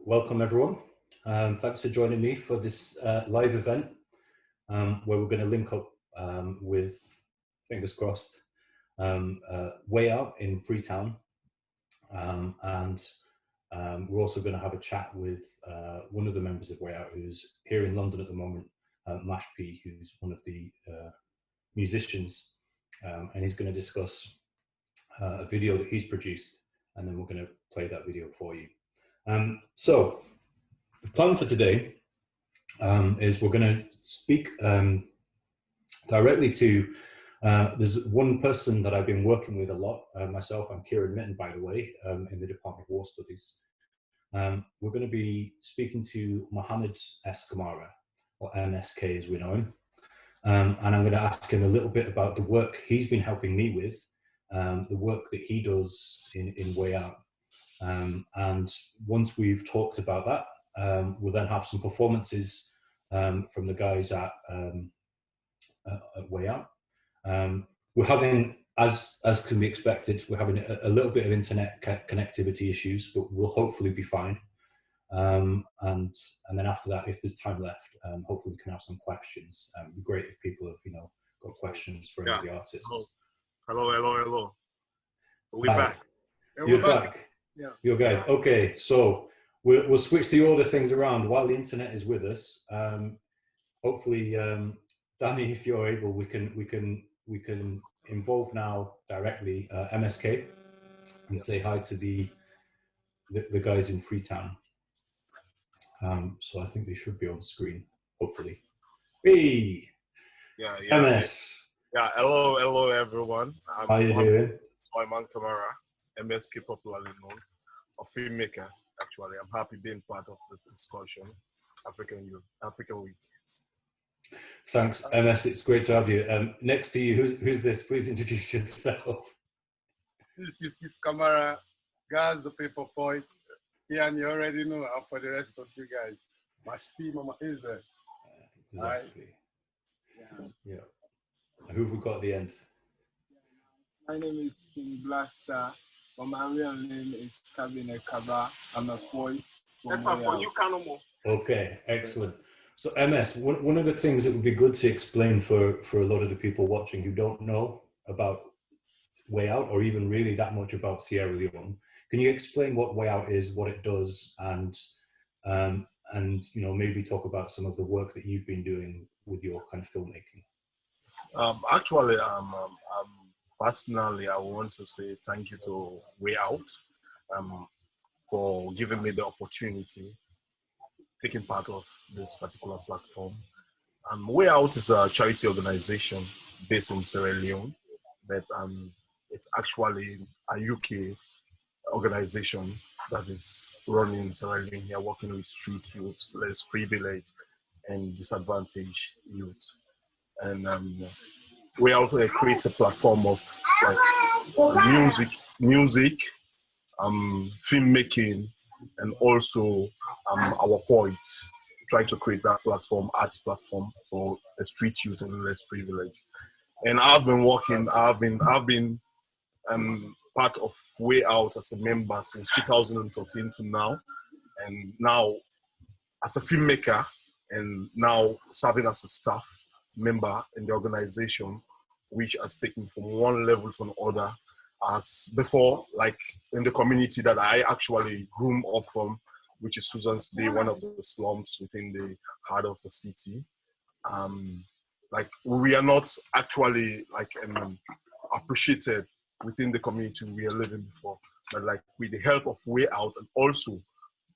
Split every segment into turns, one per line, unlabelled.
Welcome everyone. Thanks for joining me for this live event where we're going to link up with, fingers crossed, WAYout in Freetown. We're also going to have a chat with one of the members of WAYout who's here in London at the moment, Mash P, who's one of the musicians, and he's going to discuss a video that he's produced, and then we're going to play that video for you. So the plan for today is we're going to speak directly to, there's one person that I've been working with a lot, myself. I'm Kieran Mitton, by the way, in the Department of War Studies. We're going to be speaking to Mohamed S, Kamara, or MSK as we know him. And I'm going to ask him a little bit about the work he's been helping me with, the work that he does in WAYout. And once we've talked about that, we'll then have some performances from the guys at WAYout. We're having, as can be expected, we're having a little bit of internet connectivity issues, but we'll hopefully be fine. And then after that, if there's time left, hopefully we can have some questions. It'd be great if people have, got questions for any of the artists.
Hello. We're back.
You're back.
Yeah.
You guys. Okay, so we'll switch the order things around while the internet is with us. Hopefully, Danny, if you're able, we can involve now directly MSK and say hi to the guys in Freetown. So I think they should be on screen, hopefully. Hey,
yeah.
MS.
Yeah, hello everyone.
How you doing?
I'm Kamara, MSK popularly known, a filmmaker. Actually, I'm happy being part of this discussion, African Week.
Thanks, MS. It's great to have you. Next to you, who's this? Please introduce yourself.
This is Yusuf Kamara, Gaz, the paper poet. Yeah, and you already know. And for the rest of you guys, Mash P, Mama is there.
Exactly. Yeah. Who have we got at the end?
My name is King Blaster, but my real name is Kabine Kaba. I'm a poet.
Okay, excellent. So MS, one of the things that would be good to explain for a lot of the people watching who don't know about WAYout or even really that much about Sierra Leone, can you explain what WAYout is, what it does, and maybe talk about some of the work that you've been doing with your kind of filmmaking?
Actually, personally, I want to say thank you to WAYout for giving me the opportunity, taking part of this particular platform. WAYout is a charity organization based in Sierra Leone, but it's actually a UK organization that is running in Sierra Leone here, working with street youth, less privileged and disadvantaged youth. And WAYout creates a platform of music, filmmaking, and also our poets. Try to create that platform, art platform for the street youth and less privileged. And I've been working. I've been part of WAYout as a member since 2013 to now, and now as a filmmaker, and now serving as a staff member in the organization, which has taken from one level to another. As before, like in the community that I actually grew up from, which is Susan's Bay, one of the slums within the heart of the city. We are not actually appreciated within the community we are living before, but with the help of WAYout and also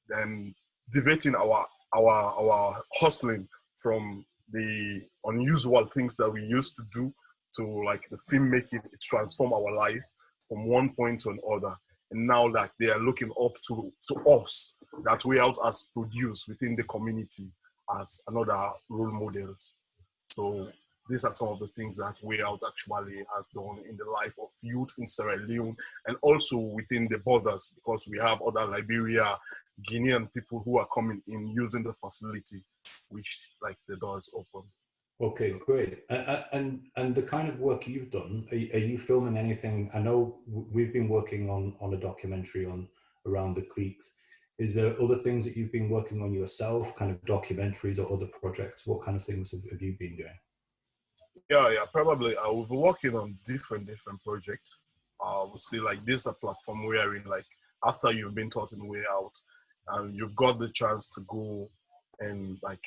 then deviating our hustling from the unusual things that we used to do to the filmmaking, it transformed our life from one point to another. And now they are looking up to us that WAYout has produced within the community as another role models. So these are some of the things that WAYout actually has done in the life of youth in Sierra Leone and also within the borders, because we have other Liberia, Guinean people who are coming in using the facility, which the doors open.
Okay, great. And the kind of work you've done, are you filming anything? I know we've been working on a documentary around the cliques. Is there other things that you've been working on yourself, kind of documentaries or other projects? What kind of things have you been doing?
Yeah, probably. I will be working on different projects. We'll see, like, this is a platform wherein, like, after you've been taught in WAYout, and you've got the chance to go and, like,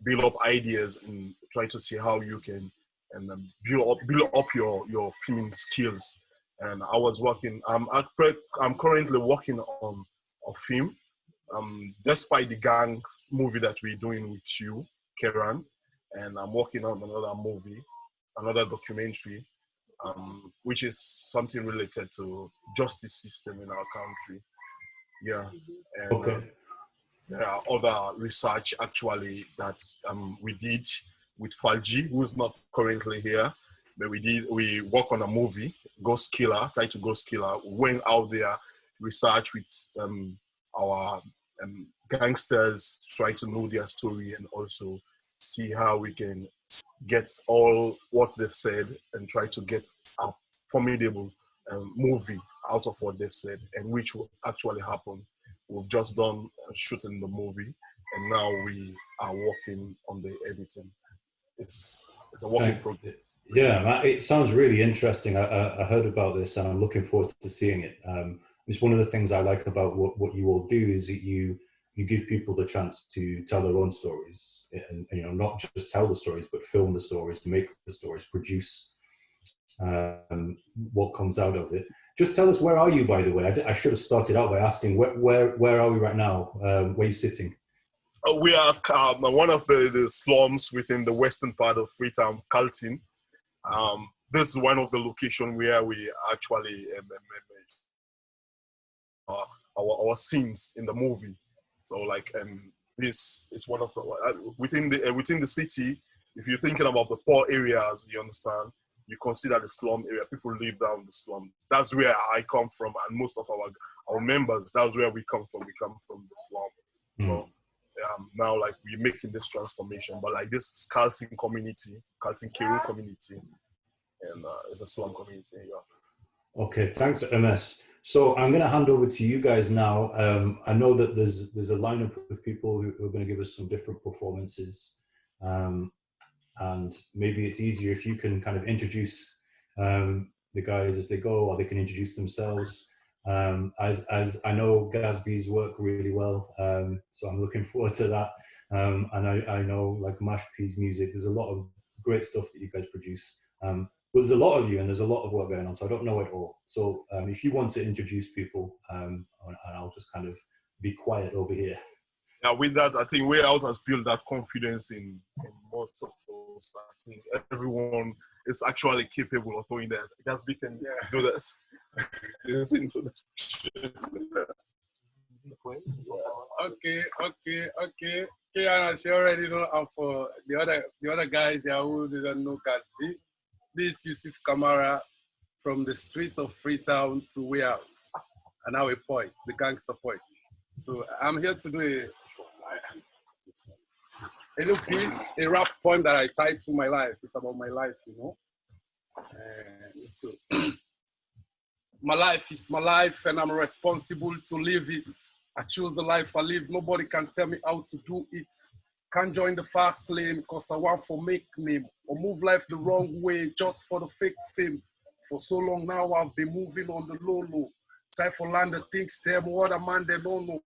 build up ideas and try to see how you can and build up your filming skills. And I was working. I'm currently working on a film. Despite the gang movie that we're doing with you, Kieran, and I'm working on another movie, another documentary, which is something related to justice system in our country. Yeah, and
Okay.
there are other research actually that we did with Falji, who is not currently here, but we work on a movie, Ghost Killer, titled Ghost Killer. We went out there, research with our gangsters, try to know their story and also see how we can get all what they've said and try to get a formidable movie out of what they've said, and which will actually happen. We've just done shooting the movie, and now we are working on the editing. It's a work in progress.
Yeah, it sounds really interesting. I heard about this, and I'm looking forward to seeing it. It's one of the things I like about what you all do is that you give people the chance to tell their own stories, and you know, not just tell the stories, but film the stories, make the stories, produce what comes out of it. Just tell us, where are you, by the way? I should have started out by asking where are we right now? Where are you sitting?
We are one of the slums within the western part of Freetown, Carlton. This is one of the locations where we actually our scenes in the movie. So, like, this is one of the within the city. If you're thinking about the poor areas, you understand, you consider the slum area. People live down the slum. That's where I come from, and most of our members. That's where we come from. We come from the slum. So, now, like, we're making this transformation, but like, this is Carlton community, Carlton Kiru community, and it's a slum community. Yeah.
Okay, thanks, MS. So I'm going to hand over to you guys now. I know that there's a lineup of people who are going to give us some different performances, and maybe it's easier if you can kind of introduce the guys as they go, or they can introduce themselves. As I know Gazbee's work really well, so I'm looking forward to that. And I know, like, Mash P's music, there's a lot of great stuff that you guys produce. But there's a lot of you, and there's a lot of work going on, so I don't know it all. So if you want to introduce people, and I'll just kind of be quiet over here.
Yeah, with that, I think WAYout has built that confidence in most of us. I think everyone is actually capable of doing that. Gazbee can do this.
Okay. Kiana, she already know. And for the other guys there who didn't know Gazbee, this is Yusuf Kamara from the streets of Freetown to WAYout, and now a poet, the gangster poet. So I'm here to do a little piece, a rap poem that I tied to my life. It's about my life, you know. So my life is my life, and I'm responsible to live it. I choose the life I live. Nobody can tell me how to do it. Can't join the fast lane because I want for make name, or move life the wrong way just for the fake fame. For so long now I've been moving on the low. Try for land the things them what a man they don't know.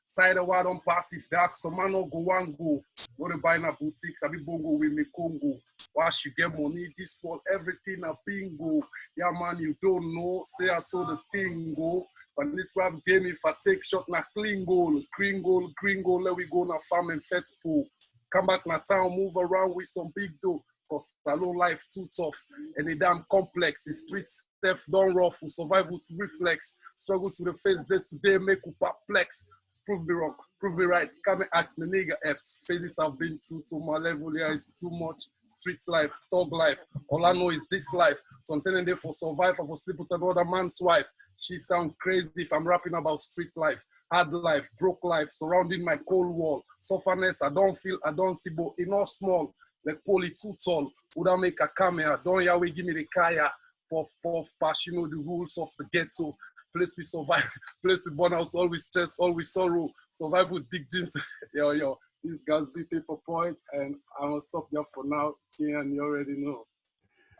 Side of what don't pass if they ask some man no go one go. Go to buy na boutiques, I be bongo with me Congo. Wash you get money, this world, everything a bingo. Yeah man, you don't know, say I saw the thing go. But this rap game, if I take shot na clean goal, green goal, let we go na farm and fet pool. Come back na town, move around with some big dough. Cause salon life too tough and a damn complex. The streets stuff done rough, we survival to reflex. Struggles to the face day to day make you perplex. Prove me wrong, prove me right. Come and ask me nigga F's. Phases I've been through to my level here is too much. Street life, thug life. All I know is this life. So I'm telling them for survive, I for sleep with another man's wife. She sound crazy if I'm rapping about street life. Hard life, broke life, surrounding my cold wall. Sufferness, I don't feel, I don't see, but enough small. Like poly too tall, would I make a camera? Don't Yahweh give me the kaya? Puff, puff, pass, you know the rules of the ghetto. place we survive, place we burn out, always stress, always sorrow, survive with big dreams. Yo, this is Gazbee Paper Point, and I'm gonna stop here for now. Kieran, you already know.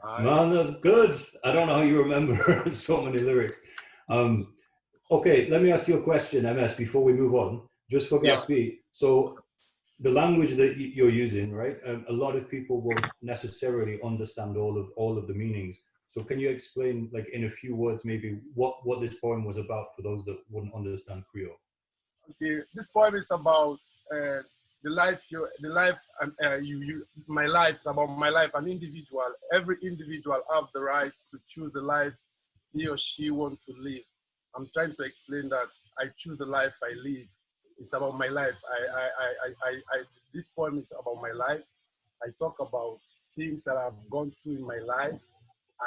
Man, that's good. I don't know how you remember so many lyrics. Okay, let me ask you a question, MS, before we move on, just for Gazbee. So the language that you're using, right? A lot of people won't necessarily understand all of the meanings. So can you explain, like in a few words, maybe what this poem was about for those that wouldn't understand Creole?
Okay, this poem is about my life. It's about my life. An individual. Every individual have the right to choose the life he or she wants to live. I'm trying to explain that I choose the life I live. It's about my life. This poem is about my life. I talk about things that I've gone through in my life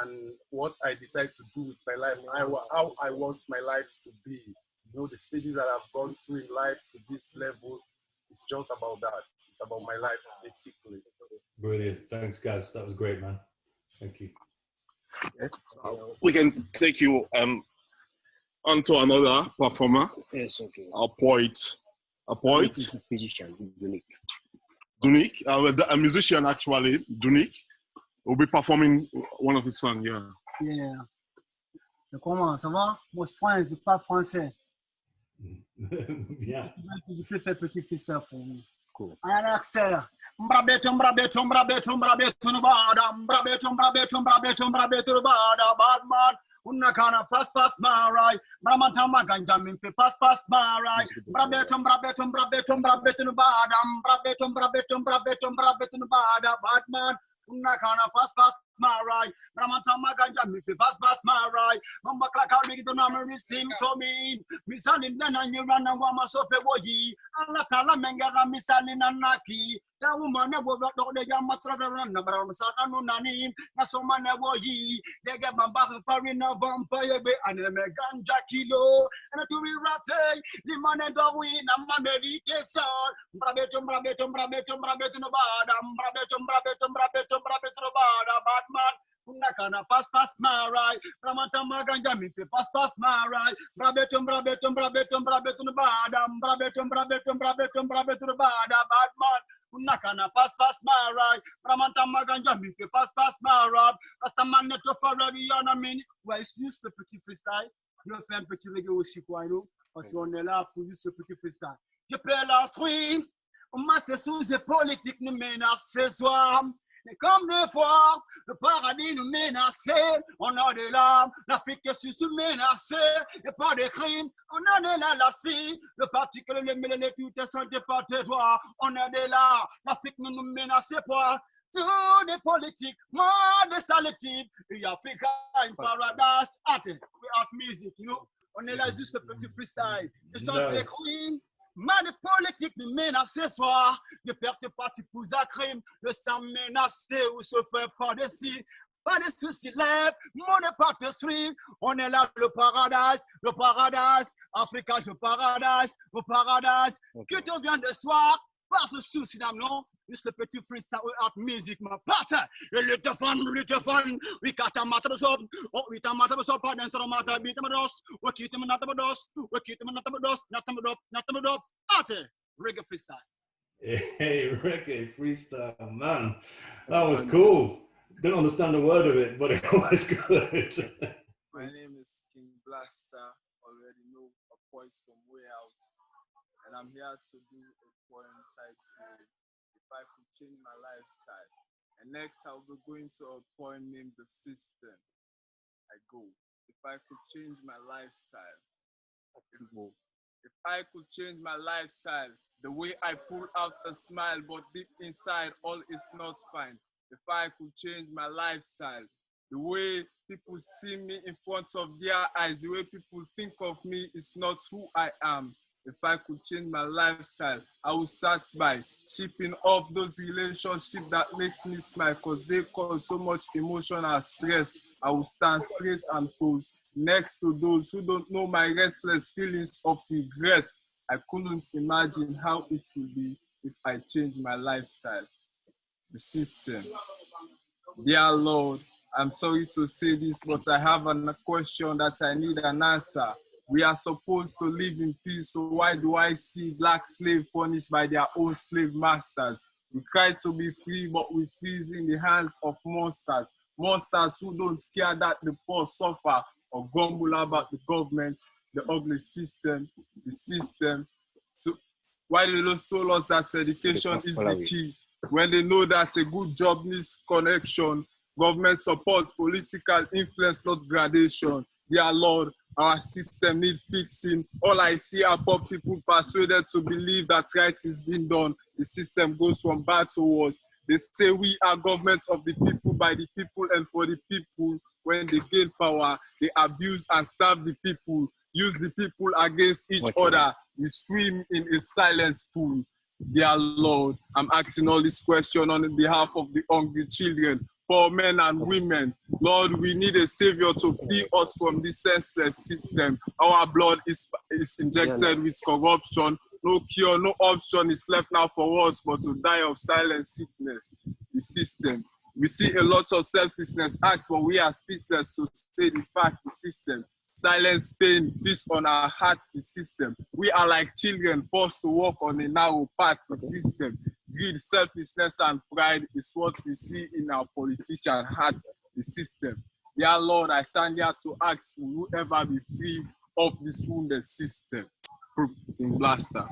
and what I decide to do with my life, how I want my life to be. You know, the stages that I've gone through in life to this level, it's just about that. It's about my life, basically.
Brilliant. Thanks, guys. That was great, man. Thank you.
We can take you on to another performer.
Yes, okay.
A poet.
Musician, Unique.
Dunique, a musician actually, Dunique, will be performing one of his songs, yeah.
Yeah. C'est comment, ça va? Moi, je parle français.
Bien.
Je peux faire petit freestyle pour vous.
Cool.
Un accès. Mbrabeto, Badman. Unakana pass marai. Bramatama ganjamin fi pass marai. Brabetum, Badam. Brabetum, Badman. Unakana pass marai. Bramatama ganjamin fi pass marai. Mamba klaka rigito na meristim to me. Misani nana nyurana wama sofe woyi. Allah tala mengera misani nanaki. The woman never got the Yamatra run, but I'm Satan Nani, Nasoma never ye. They get my back for in a vampire and a ganja kilo, and to be rate, Limon and Dawin, and my meditation. Brabetum, Badam, Badman. Unakana pass marai, Ramatama Ganjami, pass marai, Brabetum, Badam, Brabetum, Badman. Unakana pass marai, Ramantama Ganjami, pass marai, Pastaman to Faradiana min, where is this the petit freestyle? You fais un petit reggae aussi, quoi, nous, parce qu'on est là pour juste ce petit freestyle. Je peux la swing, on m'a sous les politiques nous menacent ce soir. Mais comme des fois, le paradis nous menaçait, on a des larmes, l'Afrique est menacée, et pas des crimes, on a des lalassis, le particulier, les mélènes, tout est santé par tes doigts, on a des larmes, l'Afrique ne nous menaçait pas, tous des politiques, moi des saletives, et Africa in paradise, art music, you know, on est là juste le petit freestyle, ils sont ces queens. Mais les politiques nous menacent ce soir, de perte parti pour un crime, le sang menacé ou se fait pas de si, pas de soucis lève, mon pâtisserie, on est là le paradis, Africa le paradis, que tu viens de soir, pas ce souci d'âme non, juste le petit freestyle art music, ma pâte, et le téléphone, we got a matter of soap, oh, we got a matter of soap, and so matter beat them dos, we keep them not about dos, not about arte, reggae freestyle.
Hey, reggae freestyle, man. That was cool. Didn't understand a word of it, but it was good.
My name is King Blaster, already know a voice from WAYout, and I'm here to do a poem titled If I Could Change My Lifestyle. And next I'll be going to a poem named The System. I go. If I could change my lifestyle. If I could change my lifestyle, the way I pull out a smile, but deep inside all is not fine. If I could change my lifestyle, the way people see me in front of their eyes, the way people think of me is not who I am. If I could change my lifestyle, I would start by chipping off those relationships that makes me smile because they cause so much emotional stress. I will stand straight and pose next to those who don't know my restless feelings of regret. I couldn't imagine how it would be if I changed my lifestyle. The system. Dear Lord, I'm sorry to say this, but I have a question that I need an answer. We are supposed to live in peace, so why do I see black slaves punished by their own slave masters? We try to be free, but we freeze in the hands of monsters. Monsters who don't care that the poor suffer or grumble about the government, the ugly system, the system. So why they just told us that education is the key when they know that a good job needs connection, government support, political influence, not gradation. Dear Lord, our system needs fixing. All I see are poor people persuaded to believe that right is being done. The system goes from bad to worse. They say we are government of the people, by the people, and for the people. When they gain power, they abuse and starve the people, use the people against each other. We swim in a silent pool. Dear Lord, I'm asking all these questions on behalf of the hungry children, poor men and women. Lord, we need a savior to free us from this senseless system. Our blood is injected with corruption. No cure, no option is left now for us but to die of silent sickness. The system. We see a lot of selfishness acts, but we are speechless to say the fact. The system. Silence pain, feast on our hearts, the system. We are like children forced to walk on a narrow path, the system. Greed, selfishness, and pride is what we see in our politician hearts, the system. Dear Lord, I stand here to ask, will you ever be free of this wounded system? In Blaster.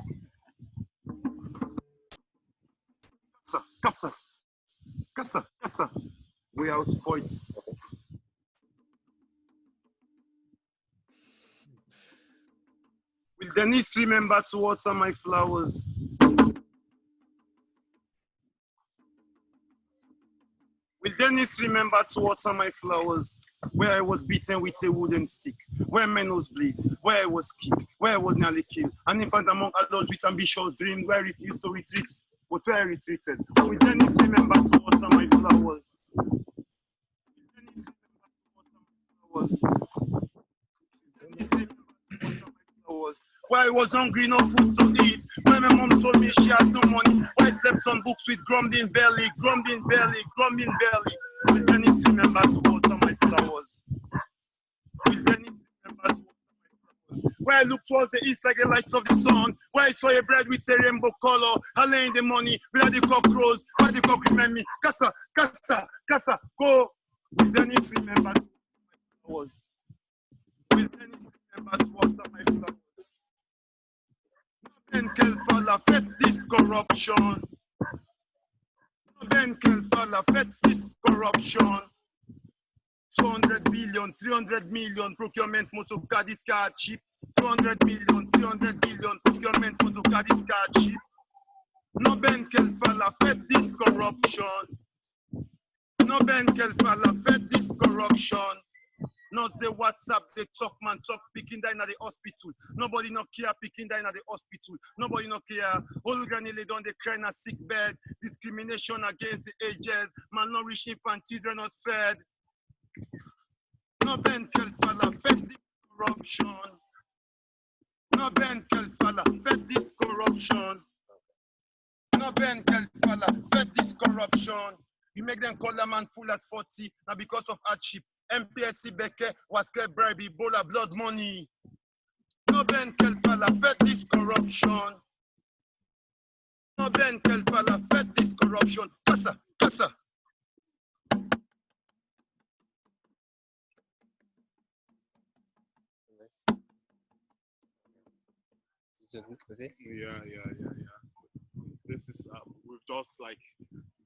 Kasa. Way out point. Will Dennis remember to water my flowers? Will Dennis remember to water my flowers? Where I was beaten with a wooden stick, where men was bleed, where I was kicked, where I was nearly killed. An infant among adults with ambitious dreams, where I refused to retreat, but where I retreated. Will Dennis remember to water my flowers? Will Dennis remember to water my flowers? Will Dennis remember to water my flowers? Where I was hungry, no food to eat. Where my mom told me she had no money. Where I slept on books with grumbling belly. Will Dennis remember to water my flowers? Will Dennis remember to water my flowers? Where I looked towards the east like the lights of the sun. Where I saw a bread with a rainbow color. I lay in the money without the cockroach. Where the cock remind me, Kasa, go. Will Dennis remember to water my flowers? Will Dennis remember to water my flowers? Ben Kelfala, fet this corruption. Ben Kelfala, fet this corruption. 200 billion, 300 million procurement motor car this car cheap. 200 million, 300 billion procurement motor car this car cheap. No Ben Kelfala, fet this corruption. No Ben Kelfala, fet this corruption. No, the WhatsApp, they talk, man, talk, picking down at the hospital. Nobody no care, picking down at the hospital. Nobody no care. Old granny lay down, they cry in a sick bed. Discrimination against the aged. Malnourished infant children not fed. No Ben Kelfala, fed this corruption. No Ben Kelfala, fed this corruption. No Ben Kelfala, fed this corruption. You make them call a man full at 40, now because of hardship. MPSC Beke was get bribe, Ebola, blood money. No Ben Kelfala, fed this corruption. No Ben Kelfala, fed this corruption. Kasa.
Yeah. This is we've just like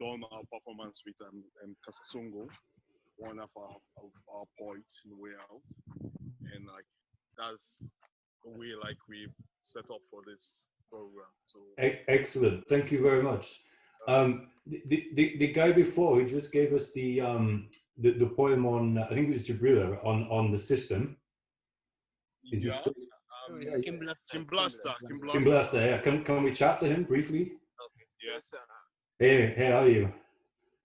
done our performance with Kasasongo, one of our poets in Way Out, and like that's the way like we set up for this program. So
excellent, thank you very much. The guy before, he just gave us the poem on, I think it was Jabrila, on the system. Is
yeah.
he still?
Kim Blaster.
Yeah. Can we chat to him briefly?
Okay. Yes, sir.
Hey, how are you?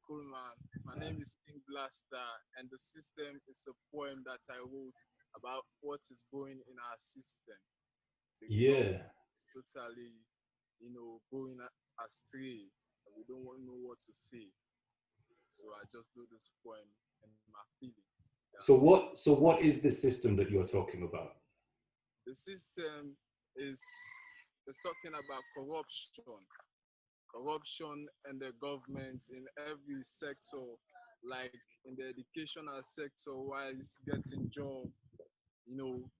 Cool, man. My name is King Blaster, and the system is a poem that I wrote about what is going in our system.
Yeah.
It's totally, going astray. We don't know what to say. So I just do this poem and my feeling. Yeah.
So what is the system that you're talking about?
The system is talking about corruption and the government in every sector, like in the educational sector, while it's getting job, you know,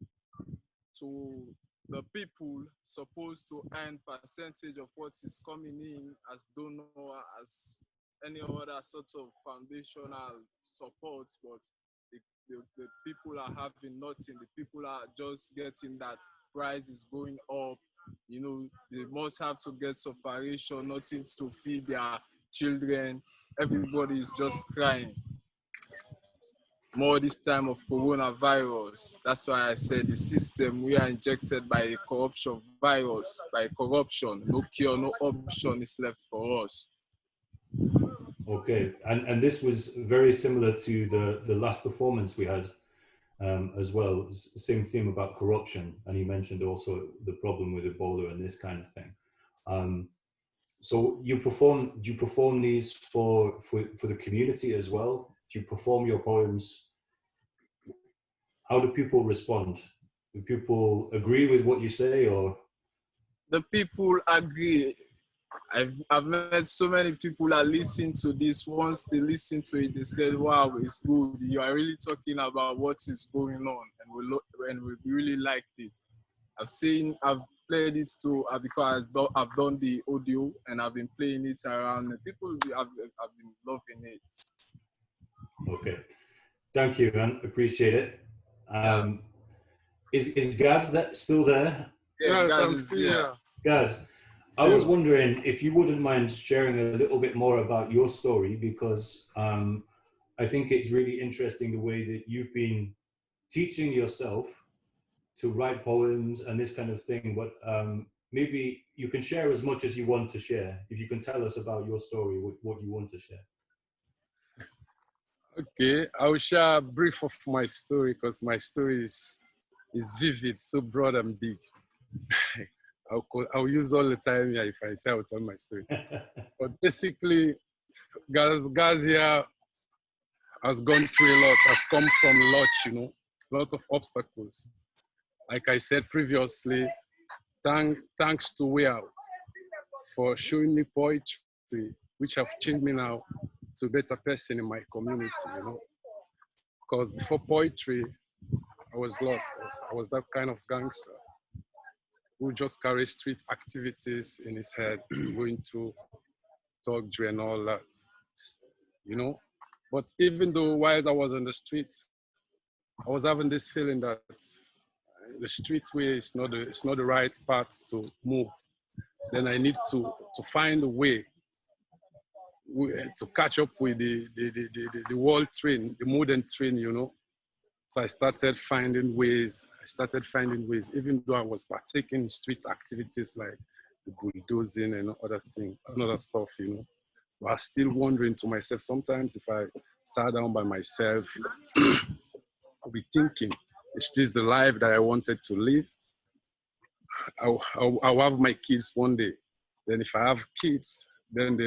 to the people supposed to earn percentage of what is coming in as donor, as any other sort of foundational support, but the people are having nothing. The people are just getting that price is going up. You know, they must have to get separation, nothing to feed their children. Everybody is just crying. More this time of coronavirus. That's why I said the system, we are injected by a corruption virus, by corruption. No cure, no option is left for us.
Okay, and this was very similar to the last performance we had as well. Same theme about corruption, and you mentioned also the problem with Ebola and this kind of thing. So do you perform these for the community as well? Do you perform your poems? How do people respond? Do people agree with what you say, or?
The people agree. I've met so many people that listen to this. Once they listen to it, they said, wow, it's good. You are really talking about what is going on, and we really liked it. I've played it too because I've done the audio and I've been playing it around. And people have been loving it.
Okay, thank you, man. Appreciate it.
Yeah.
Is Gaz still there?
Yeah,
Yes,
Gaz
I'm
is
still
there.
here.
Gaz, I was wondering if you wouldn't mind sharing a little bit more about your story, because I think it's really interesting the way that you've been teaching yourself to write poems and this kind of thing. But maybe you can share as much as you want to share. If you can tell us about your story, what you want to share.
Okay, I will share a brief of my story because my story is vivid, so broad and big. I'll use all the time here if I say I'll tell my story. But basically, Gaz here has gone through a lot, has come from a lot, you know, a lot of obstacles. Like I said previously, thanks to WAYout for showing me poetry, which have changed me now to a better person in my community, you know. Because before poetry, I was lost. I was that kind of gangster who just carries street activities in his head, going to talk and all that, you know. But even though while I was on the street, I was having this feeling that the street way is not the right path to move. Then I need to find a way to catch up with the world train, the modern train, you know. So I started finding ways, even though I was partaking in street activities like the bulldozing and other stuff, you know. But I was still wondering to myself, sometimes if I sat down by myself, I'll be thinking, is this the life that I wanted to live? I'll have my kids one day. Then if I have kids, then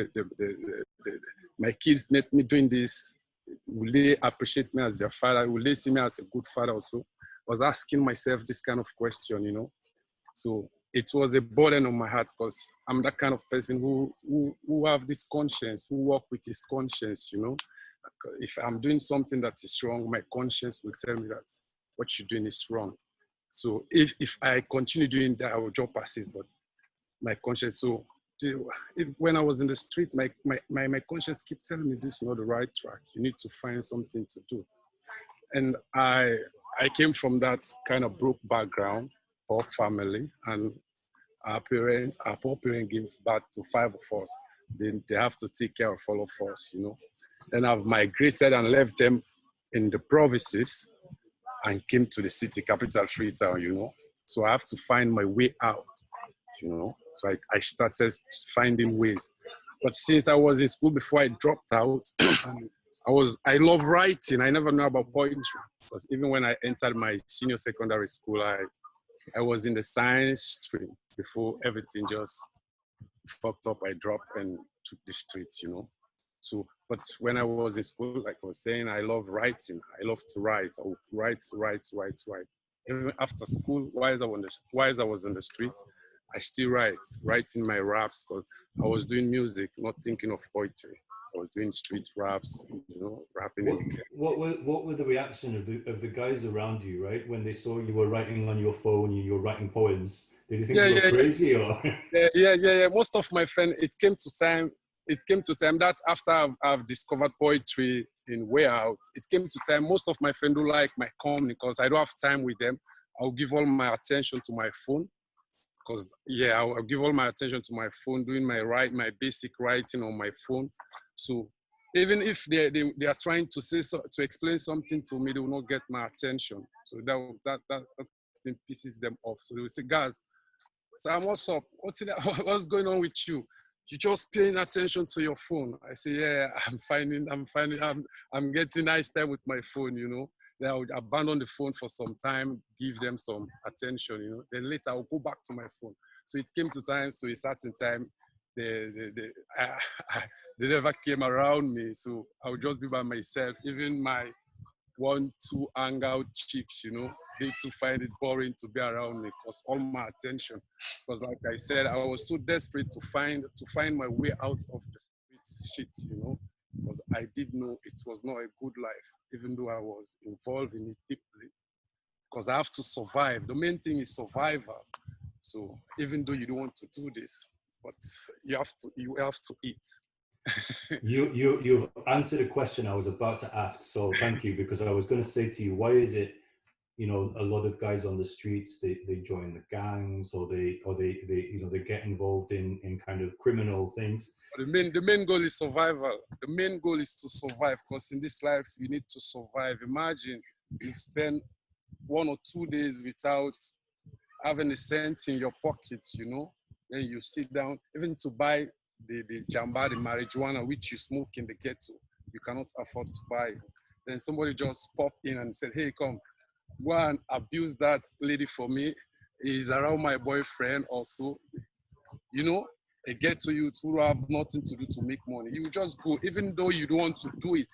my kids met me doing this. Will they appreciate me as their father? Will they see me as a good father also? I was asking myself this kind of question, you know. So it was a burden on my heart because I'm that kind of person who have this conscience, who work with his conscience, you know. If I'm doing something that is wrong, my conscience will tell me that what you're doing is wrong. So if I continue doing that, I will drop assist, but my conscience, so when I was in the street, my conscience kept telling me this is not the right track. You need to find something to do. And I came from that kind of broke background, poor family, and our poor parents gave birth to 5 of us. They have to take care of all of us, you know. Then I've migrated and left them in the provinces and came to the city capital, Freetown, you know. So I have to find my way out, you know. So I started finding ways. But since I was in school before I dropped out, I love writing. I never knew about poetry because even when I entered my senior secondary school, I was in the science stream before everything just fucked up. I dropped and took the streets, you know. So But when I was in school, like I was saying, I love writing. I love to write. I would write. Even after school, while I was on the street, I still writing my raps because I was doing music, not thinking of poetry. I was doing street raps, rapping.
What were the reaction of the guys around you, right? When they saw you were writing on your phone, you were writing poems, did you think you were crazy or?
Yeah. Most of my friends, it came to time that after I've discovered poetry in WAYout, it came to time, most of my friends do like my company because I don't have time with them. I'll give all my attention to my phone. Because I'll give all my attention to my phone, doing my basic writing on my phone. So even if they are trying to explain something to me, they will not get my attention. So that thing pisses them off. So they will say, "Guys, Sam, what's up? What's going on with you? You just paying attention to your phone." I say, "Yeah, I'm getting nice time with my phone, Then I would abandon the phone for some time, give them some attention, Then later I'll go back to my phone. So it came to time, so a certain time, they never came around me. So I would just be by myself. Even my 1-2 hangout chicks, they too find it boring to be around me because all my attention. Because like I said, I was so desperate to find my way out of the street shit, because I did know it was not a good life, even though I was involved in it deeply. Because I have to survive. The main thing is survival. So even though you don't want to do this, but you have to eat.
You've answered a question I was about to ask, so thank you, because I was going to say to you, why is it, a lot of guys on the streets, they join the gangs or they get involved in kind of criminal things.
The main goal is survival. The main goal is to survive, because in this life you need to survive. Imagine you spend 1 or 2 days without having a cent in your pockets, then you sit down, even to buy the jamba, the marijuana which you smoke in the ghetto, you cannot afford to buy it. Then somebody just popped in and said, "Hey, come, go and abuse that lady for me. He's around my boyfriend also." A ghetto youth who have nothing to do to make money. You just go, even though you don't want to do it,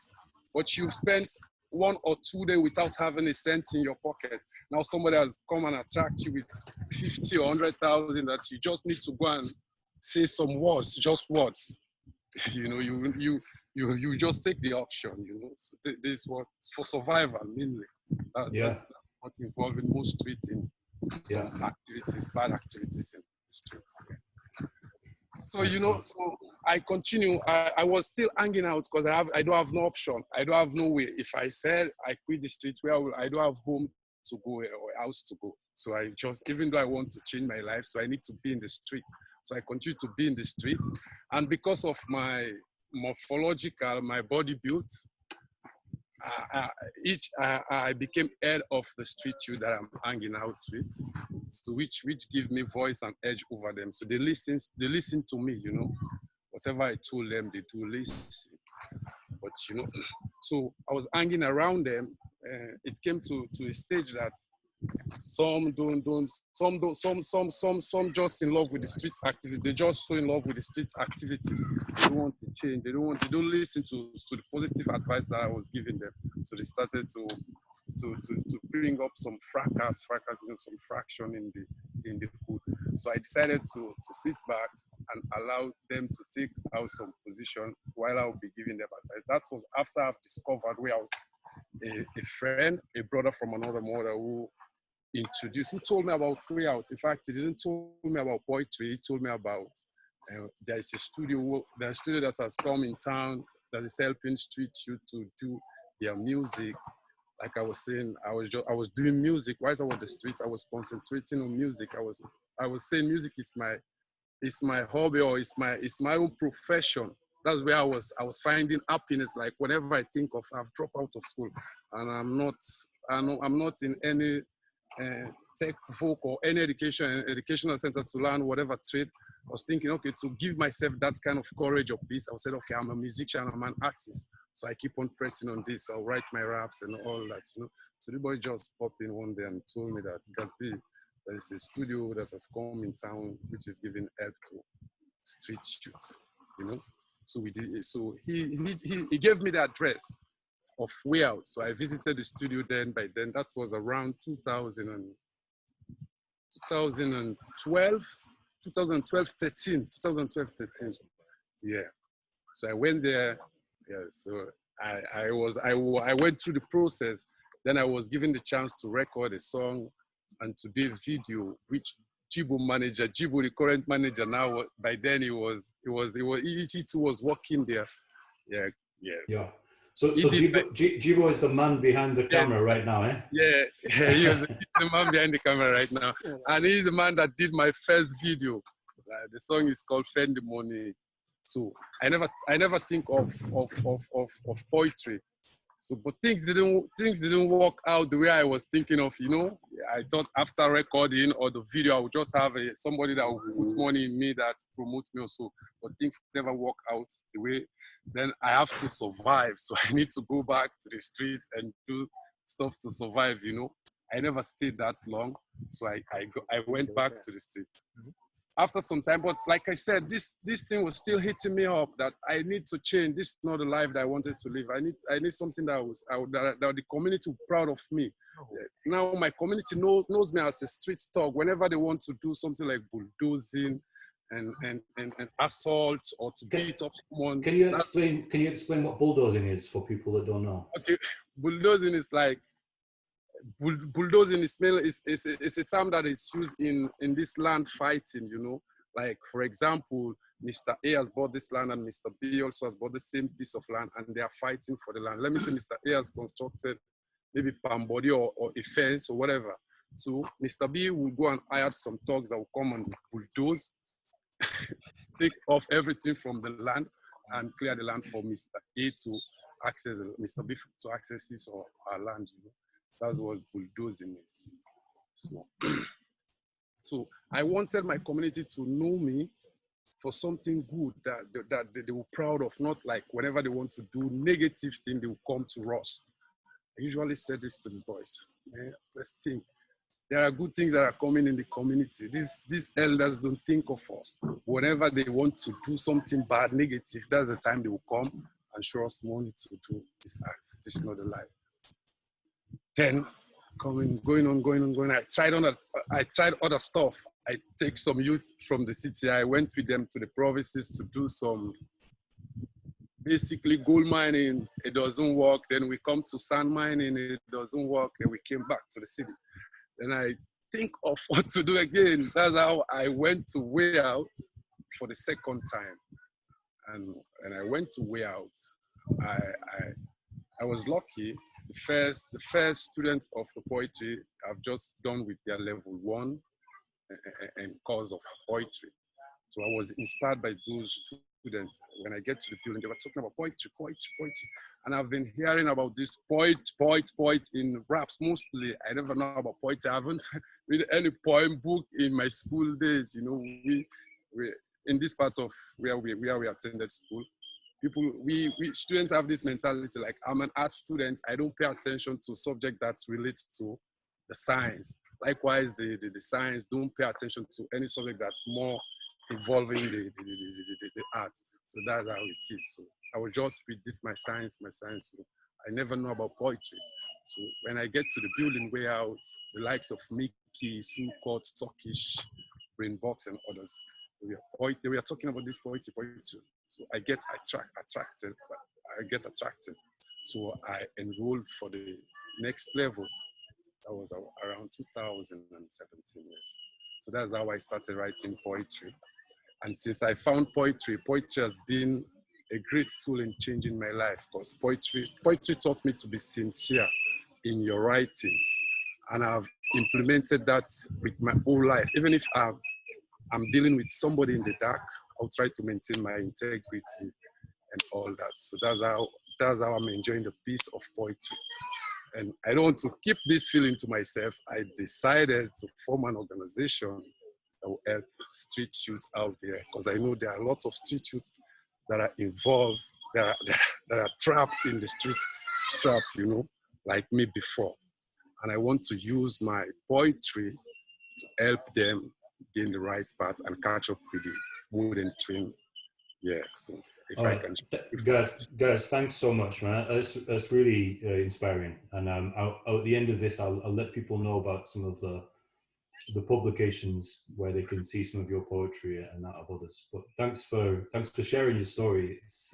but you've spent 1 or 2 days without having a cent in your pocket. Now somebody has come and attract you with 50 or 100,000 that you just need to go and say some words, just words. You just take the option, So this was for survival mainly. That's what's involved in most streets in some activities, bad activities in the streets. So so I continue. I was still hanging out because I don't have no option. I don't have no way. If I said I quit the street, I don't have home to go or house to go. So I just, even though I want to change my life, so I need to be in the street. So I continue to be in the street, and because of my morphological, my body build, I became head of the street youth that I'm hanging out with, so which give me voice and edge over them. So they listen to me, Whatever I told them, they do listen. But so I was hanging around them. It came to a stage that some just in love with the street activities. They just so in love with the street activities. They don't want to change. They don't listen to the positive advice that I was giving them. So they started to bring up some fracas, some fraction in the hood. So I decided to sit back and allow them to take out some position while I'll be giving them advice. That was after I've discovered WAYout. A friend, a brother from another mother who told me about WAYout. In fact, he didn't tell me about poetry. He told me about there's a studio that has come in town that is helping street youth to do their music. Like I was saying, I was doing music. While I was on the street, I was concentrating on music. I was saying music is my hobby, or it's my own profession. That's where I was finding happiness. Like whenever I think of, I've dropped out of school, and I'm not in any tech folk or any educational center to learn whatever trade. I was thinking, okay, to give myself that kind of courage or peace, I said, okay, I'm a musician, I'm an artist, so I keep on pressing on this. I'll write my raps and all that, So the boy just popped in one day and told me that Gazbee, there is a studio that has come in town which is giving help to street youth, So we did. So he gave me the address of WAYout. So I visited the studio then. By then, that was around 2012, 13. Yeah. So I went there. Yeah. So I went through the process. Then I was given the chance to record a song and to do a video, which Jibo, the current manager now, by then he too was working there. Yeah.
Yeah. So Jibo is the man behind the camera right now, eh?
Yeah, he was the man behind the camera right now. And he's the man that did my first video. The song is called Fend the Money. So I never think of poetry. So, but things didn't work out the way I was thinking of, you know. I thought after recording or the video, I would just have somebody that would put money in me that promotes me also. But things never work out the way. Then I have to survive. So I need to go back to the streets and do stuff to survive, you know. I never stayed that long. So I went back to the street. After some time, but like I said, this thing was still hitting me up that I need to change. This is not the life that I wanted to live. I need something that the community was proud of me. Now my community knows me as a street dog. Whenever they want to do something like bulldozing and assault or to beat up someone.
Can you explain what bulldozing is for people that don't know?
Okay, bulldozing is like bulldozing is a term that is used in this land fighting, you know. Like, for example, Mr. A has bought this land and Mr. B also has bought the same piece of land and they are fighting for the land. Let me say Mr. A has constructed maybe palm body or a fence or whatever. So Mr. B will go and hire some thugs that will come and bulldoze, take off everything from the land and clear the land for Mr. A to access, Mr. B to access his or our land, you know. That's what bulldozing is. So I wanted my community to know me for something good that they were proud of, not like whenever they want to do negative thing, they will come to us. I usually say this to these boys. Let's think. There are good things that are coming in the community. These elders don't think of us. Whenever they want to do something bad, negative, that's the time they will come and show us money to do this act. This is not the life. Then going on. I tried other stuff. I take some youth from the city. I went with them to the provinces to do some basically gold mining. It doesn't work. Then we come to sand mining. It doesn't work. Then we came back to the city. Then I think of what to do again. That's how I went to WAYout for the second time. And I went to WAYout. I was lucky. The first students of the poetry have just done with their level 1 and course of poetry. So I was inspired by those students. When I get to the building, they were talking about poetry. And I've been hearing about this poet in raps mostly. I never know about poetry. I haven't read any poem book in my school days. You know, we in this part of where we attended school, we students have this mentality like, I'm an art student, I don't pay attention to subject that relates to the science. Likewise, the science don't pay attention to any subject that's more involving the art. So that's how it is. So I was just with this, my science. So I never know about poetry. So when I get to the building WAYout, the likes of Mickey, Sukot, Turkish, Brainbox, and others, they were talking about this poetry. So I get attracted. So I enrolled for the next level. That was around 2017 years. So that's how I started writing poetry. And since I found poetry has been a great tool in changing my life, because poetry taught me to be sincere in your writings. And I've implemented that with my whole life. Even if I'm dealing with somebody in the dark, I'll try to maintain my integrity and all that. So that's how I'm enjoying the peace of poetry. And I don't want to keep this feeling to myself. I decided to form an organization that will help street youth out there, because I know there are lots of street youth that are involved, that are trapped in the street trap, you know, like me before. And I want to use my poetry to help them gain the right path and catch up with the wooden train. Yeah, so if
All
I
right,
can.
guys, thanks so much, man. That's really inspiring. And at the end of this, I'll let people know about some of the publications where they can see some of your poetry and that of others. But thanks for sharing your story. It's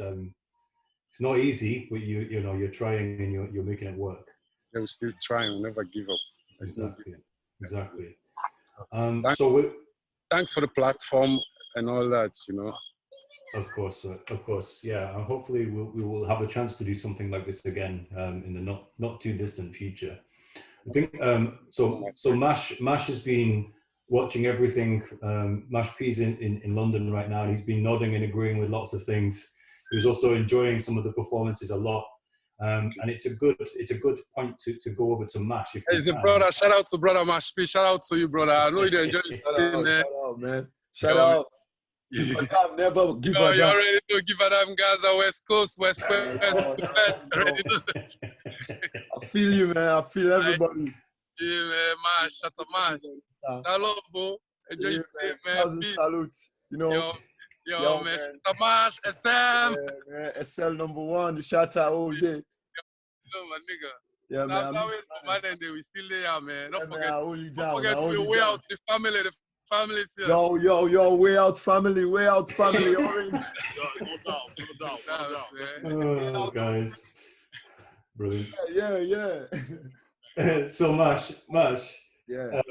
not easy, but you know you're trying and you're making it work.
They will still try and never give up.
Exactly.
Thanks,
So
thanks for the platform and all that, you know.
of course, yeah. And hopefully we will have a chance to do something like this again in the not too distant future. I think so Mash has been watching everything. Mash P's in London right now, and he's been nodding and agreeing with lots of things. He was also enjoying some of the performances a lot. And it's a good point to go over to Mash. If
Hey, brother, shout out to brother Mash P. Shout out to you, brother. I know you enjoy this thing, man.
Shout out, man. Shout out. I've never give a damn.
You already know, give a damn Gaza, West Coast, West. Already know.
I feel you, man. I feel everybody.
Yeah, man, Mash, shut up, Mash. Hello, bro. Enjoy your stay, man.
Salute. You know.
Yo, man. Shut up, Mash, SM.
Yeah, man. SL #1. The shout out all day.
Yo, my nigga.
Yeah, man.
We still there, man. Don't forget.
Don't
forget to way out the family. The family's here.
Yo, way out family, orange.
No doubt.
Oh, guys, brilliant.
Yeah.
So Mash.
Yeah.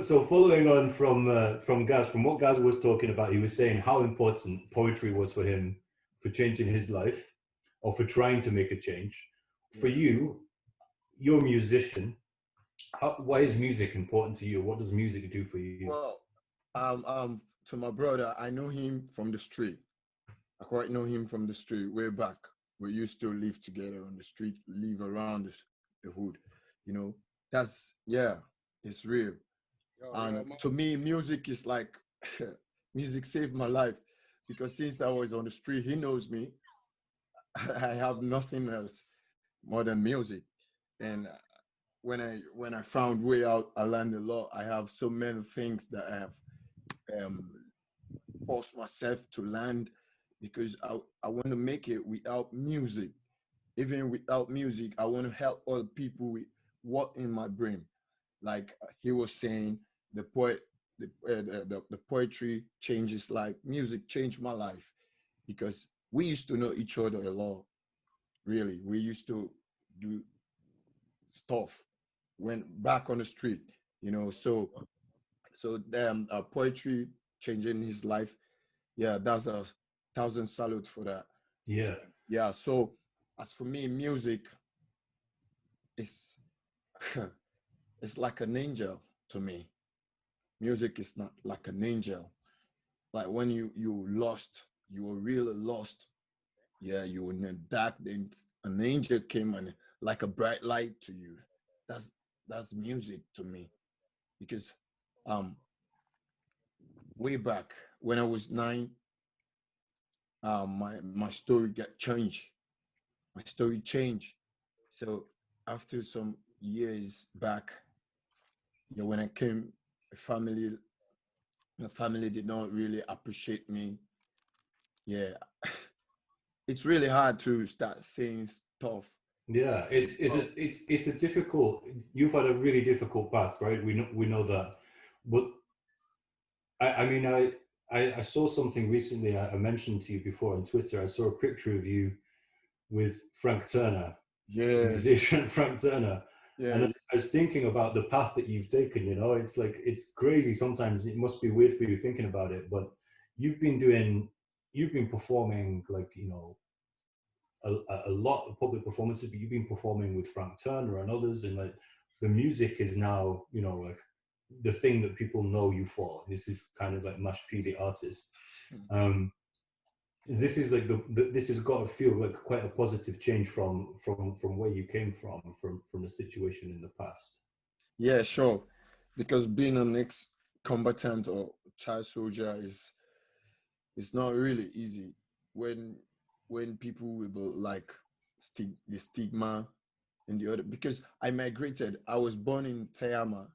So following on from Gaz, from what Gaz was talking about, he was saying how important poetry was for him for changing his life, or for trying to make a change. For you, you're a musician. Why is music important to you? What does music do for you?
Well, to my brother, I know him from the street. I quite know him from the street way back. We used to live together on the street, live around the hood. You know, it's real. And to me, music is like, music saved my life, because since I was on the street, he knows me. I have nothing else more than music. And when I found Way Out, I learned a lot. I have so many things that I have forced myself to learn, because I want to make it without music. Even without music, I want to help other people with what in my brain. Like he was saying, the poetry changes life. Music changed my life, because we used to know each other a lot. Really, we used to do stuff when back on the street, you know. So poetry changing his life. Yeah, that's 1,000 salute for that. Yeah. So as for me, music is it's like an angel to me. Music is not like an angel. Like when you lost, you were really lost. Yeah, you were in the dark, then an angel came and like a bright light to you. That's music to me. Because way back when I was 9, my story got changed. My story changed. So after some years back, you know, when I came, my family did not really appreciate me. Yeah, it's really hard to start saying stuff.
Yeah, it's a difficult. You've had a really difficult path, right? We know that, but I saw something recently. I mentioned to you before on Twitter. I saw a picture of you with Frank Turner, musician Frank Turner.
Yeah,
and I was thinking about the path that you've taken. You know, it's like it's crazy. Sometimes it must be weird for you thinking about it, but you've been performing, like, you know, a lot of public performances, but you've been performing with Frank Turner and others, and like the music is now, you know, like the thing that people know you for. This is kind of like Mash P, the artist. This is like this has got to feel like quite a positive change from where you came from the situation in the past.
Yeah, sure. Because being an ex-combatant or child soldier is not really easy when people will like the stigma and the other. Because I migrated. I was born in Tayama,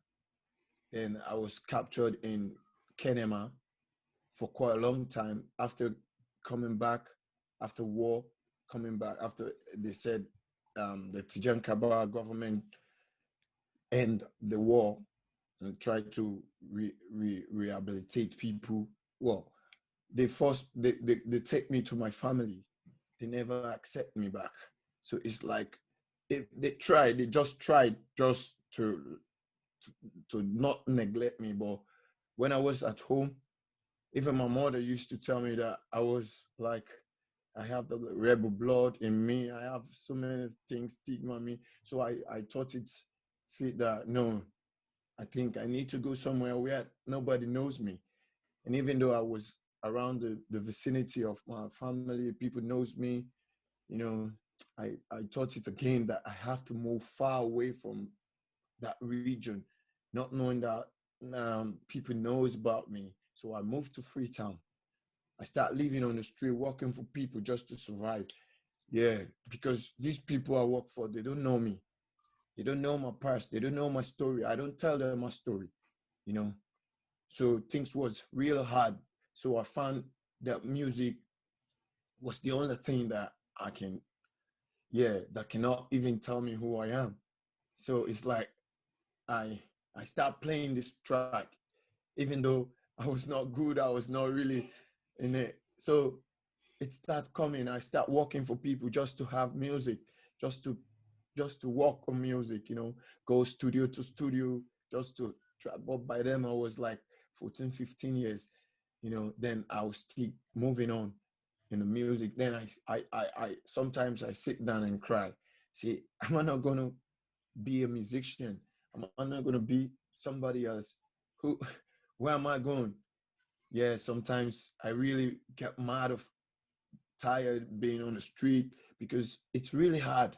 and I was captured in Kenema for quite a long time. After coming back after war, coming back after they said the Tijan Kabara government end the war and try to rehabilitate people. Well, they take me to my family. They never accept me back. So it's like they just tried just to not neglect me. But when I was at home, even my mother used to tell me that I was like, I have the rebel blood in me. I have so many things stigma me. So I thought it's fit that no, I think I need to go somewhere where nobody knows me. And even though I was around the vicinity of my family, people knows me, you know, I thought it again that I have to move far away from that region, not knowing that people knows about me. So I moved to Freetown. I start living on the street, working for people just to survive. Yeah, because these people I work for, they don't know me. They don't know my past. They don't know my story. I don't tell them my story, you know. So things was real hard. So I found that music was the only thing that I can, yeah, that cannot even tell me who I am. So it's like I I start playing this track, even though I was not good, I was not really in it. So it starts coming. I start working for people just to have music, just to work on music, you know, go studio to studio, just to try. But by then I was like 14, 15 years, you know, then I was still moving on in the music. Then I sometimes I sit down and cry. See, am I not gonna be a musician? Am I not gonna be somebody else? Who where am I going? Yeah, sometimes I really get mad of tired being on the street because it's really hard.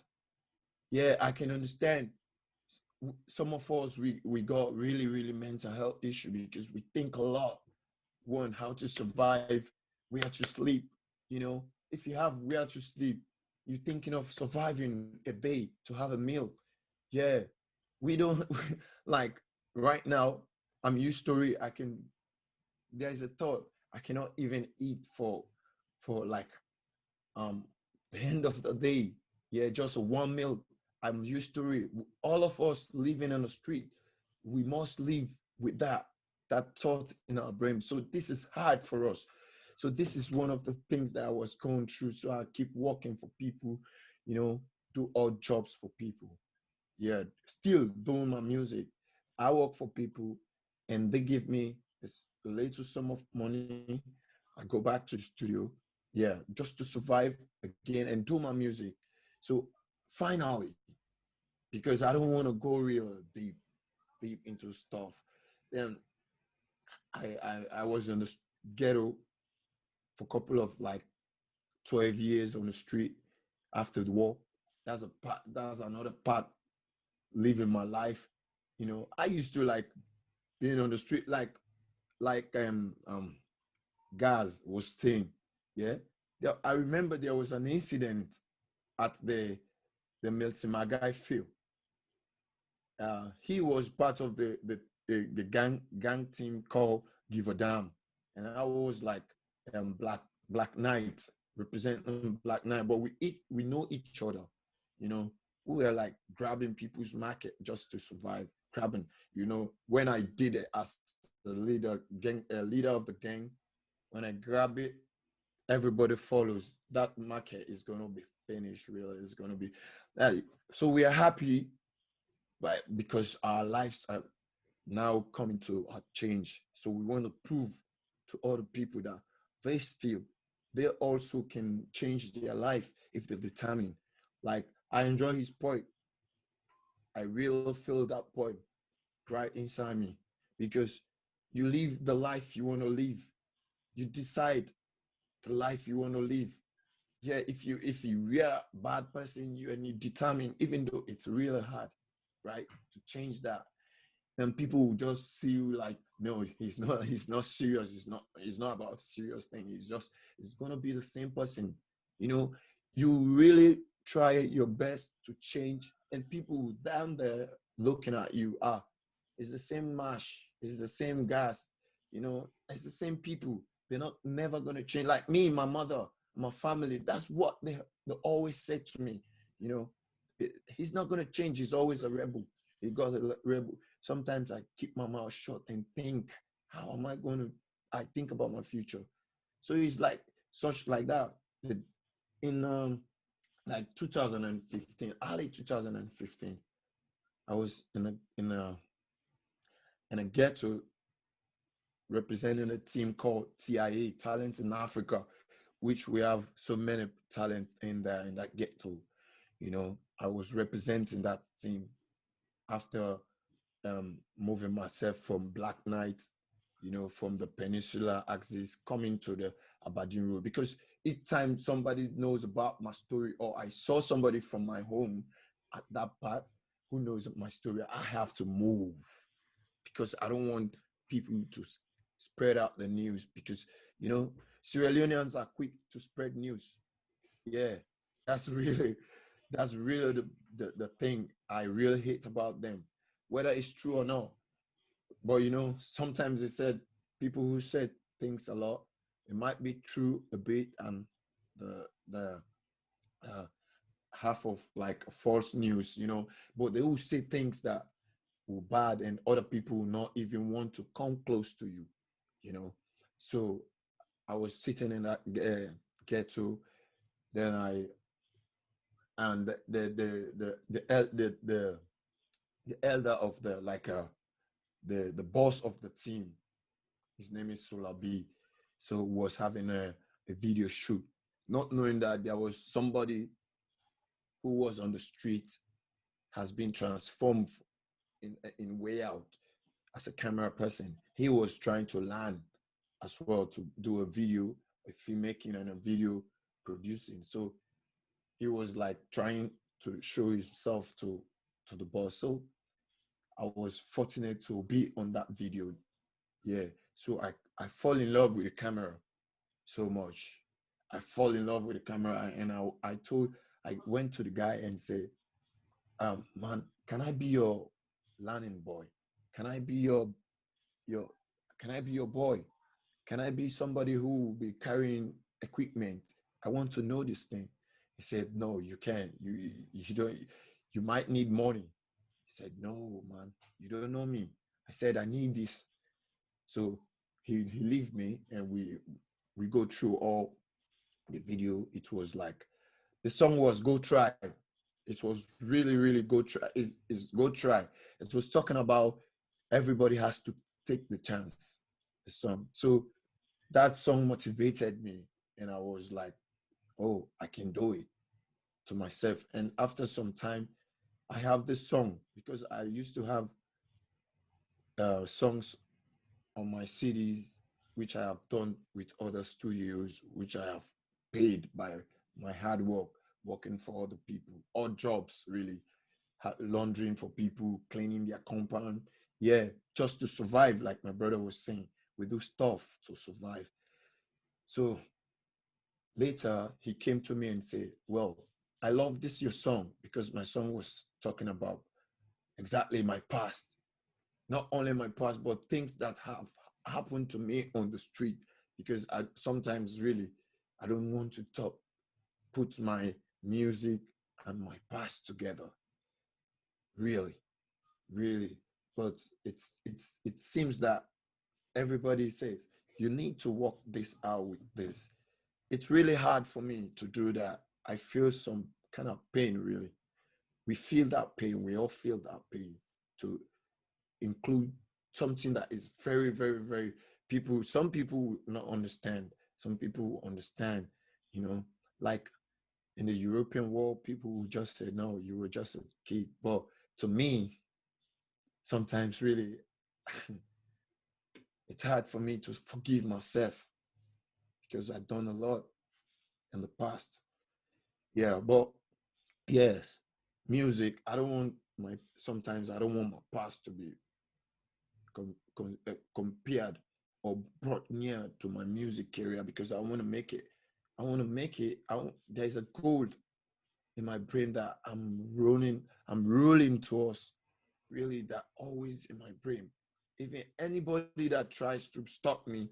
Yeah, I can understand. Some of us we got really mental health issue because we think a lot. One, how to survive, where to sleep. You know, if you have where to sleep, you're thinking of surviving a day to have a meal. Yeah, we don't like right now. I'm used to it. I can. There's a thought. I cannot even eat for like um the end of the day. Yeah, just a one meal. I'm used to it. All of us living on the street, we must live with that thought in our brain. So this is hard for us. So this is one of the things that I was going through. So I keep working for people, you know, do odd jobs for people. Yeah, still doing my music. I work for people and they give me a little sum of money. I go back to the studio, yeah, just to survive again and do my music. So finally, because I don't want to go real deep into stuff, then I was in the ghetto for a couple of like 12 years on the street after the war. That's another part living my life. You know, I used to like being on the street like Gaz was saying. Yeah. I remember there was an incident at the Miltimagai field. He was part of the gang team called Give a Damn. And I was like Black Knight, representing Black Knight, but we know each other, you know. We were like grabbing people's market just to survive, grabbing, you know. When I did it as the leader of the gang, when I grab it, everybody follows. That market is gonna be finished, really. It's gonna be so we are happy, but because our lives are now coming to a change. So we want to prove to other people that they also can change their life if they're determined. Like I enjoy his point. I really feel that point right inside me because you live the life you want to live. You decide the life you want to live. Yeah, if you are a bad person, you and you determine, even though it's really hard, right, to change that. And people will just see you like, no, he's not serious. It's not about serious thing. It's gonna be the same person. You know, you really try your best to change, and people down there looking at you it's the same mash, it's the same gas, you know, it's the same people. They're not never gonna change. Like me, my mother, my family. That's what they always said to me. You know, he's not gonna change. He's always a rebel. He got a rebel. Sometimes I keep my mouth shut and think, how am I gonna? I think about my future. So he's like such like that. In like 2015, early 2015, I was in a ghetto representing a team called TIA, Talent in Africa, which we have so many talent in there in that ghetto. You know, I was representing that team after moving myself from Black Knight, you know, from the Peninsular axis coming to the Aberdeen Road. Because each time somebody knows about my story or I saw somebody from my home at that part who knows my story, I have to move because I don't want people to spread out the news because, you know, Sierra Leoneans are quick to spread news. Yeah, that's really, that's really the thing I really hate about them, whether it's true or not. But, you know, sometimes they said people who said things a lot, it might be true a bit and the uh, half of like false news, you know, but they will say things that will bad and other people will not even want to come close to you, you know. So I was sitting in that ghetto. Then I and the elder of the like the boss of the team. His name is Sulabi. So was having a video shoot, not knowing that there was somebody who was on the street has been transformed in WAYout as a camera person. He was trying to learn as well to do a video, a filmmaking and a video producing. So he was like trying to show himself to the boss. So I was fortunate to be on that video. Yeah. So I fall in love with the camera so much. I fall in love with the camera and I went to the guy and said, man, can I be your learning boy? Can I be your can I be your boy? Can I be somebody who will be carrying equipment? I want to know this thing. He said, no, you can't. You don't, you might need money. He said, no, man, you don't know me. I said, I need this. So he leave me and we go through all the video. It was like the song was Go Try. It was really, really go try. Is Go Try. It was talking about everybody has to take the chance. The song. So that song motivated me, and I was like, oh, I can do it to myself. And after some time, I have this song because I used to have songs on my CDs, which I have done with other studios, which I have paid by my hard work, working for other people, odd jobs really, laundering for people, cleaning their compound. Yeah, just to survive, like my brother was saying, we do stuff to survive. So later he came to me and said, well, I love this your song because my song was talking about exactly my past, not only my past, but things that have happened to me on the street. Because I sometimes really, I don't want to put my music and my past together. Really, really. But it seems that everybody says you need to work this out with this. It's really hard for me to do that. I feel some kind of pain, really. We feel that pain. We all feel that pain to include something that is very, very, very people. Some people will not understand. Some people will understand, you know, like in the European world, people will just say, no, you were just a kid. But to me, sometimes really, it's hard for me to forgive myself because I've done a lot in the past. Yeah, but yes, music. I don't want sometimes I don't want my past to be compared or brought near to my music career because I want to make it. I want to make it. There's a goal in my brain that I'm rolling towards, really, that always in my brain. Even anybody that tries to stop me,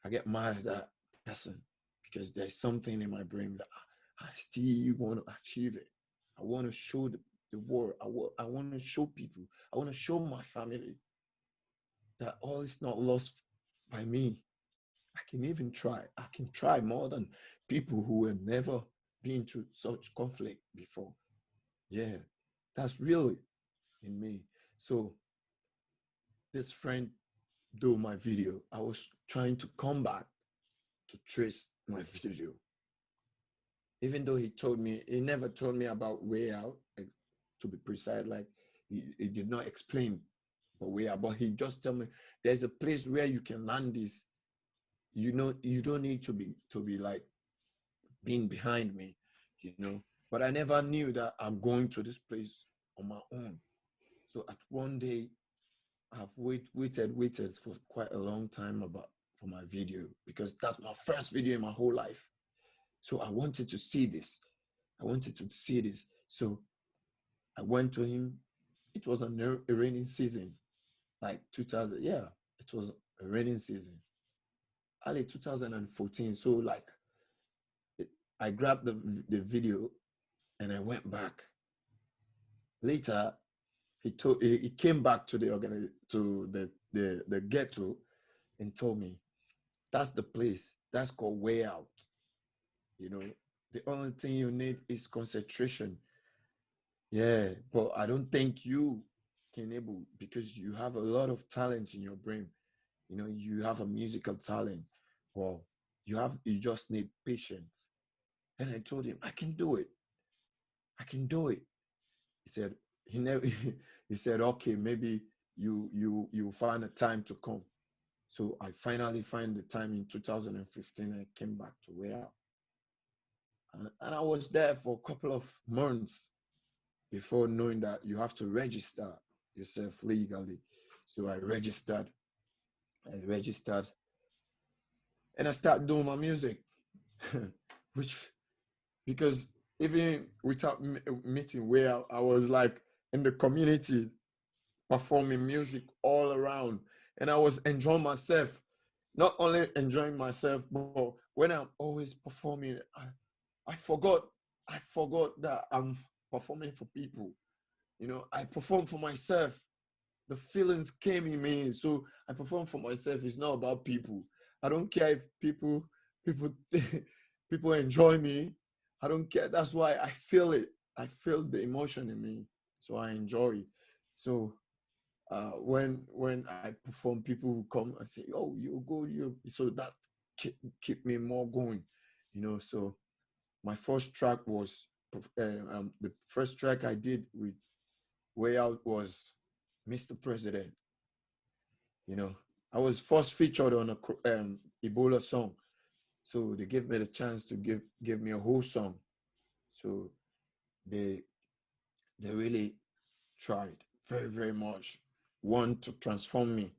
I get mad at that person because there's something in my brain that I still want to achieve it. I want to show the world. I want to show people. I want to show my family that all is not lost by me. I can even try. I can try more than people who have never been through such conflict before. Yeah, that's really in me. So this friend do my video. I was trying to come back to trace my video. Even though he never told me about WAYout, like, to be precise, like he did not explain about WAYout, but he just told me there's a place where you can land this. You know, you don't need to be like being behind me, you know. But I never knew that I'm going to this place on my own. So at one day, I've waited for quite a long time for my video because that's my first video in my whole life. So I wanted to see this. I wanted to see this. So I went to him. It was a raining season, like 2000. Yeah, it was a raining season, early 2014. So like, I grabbed the video and I went back. Later, he came back to the ghetto and told me that's the place. That's called WAYout. You know, the only thing you need is concentration. Yeah, but I don't think you can able because you have a lot of talent in your brain. You know, you have a musical talent. Well, you just need patience. And I told him, I can do it. I can do it. He said, he never he said, okay, maybe you find a time to come. So I finally find the time in 2015. I came back to WAYout. And I was there for a couple of months before knowing that you have to register yourself legally. So I registered, and I started doing my music, which, because even without meeting where I was like in the community performing music all around, and I was enjoying myself, not only enjoying myself, but when I'm always performing, I forgot that I'm performing for people. You know, I perform for myself. The feelings came in me, so I perform for myself. It's not about people. I don't care if people people enjoy me. I don't care. That's why I feel it. I feel the emotion in me, so I enjoy it. So when I perform, people will come and say, "Oh, you go, you." So that keep me more going, you know. So my first track was the first track I did with WAYout was Mr. President. You know, I was first featured on a Ebola song, so they gave me the chance to give me a whole song. So they really tried very very much, want to transform me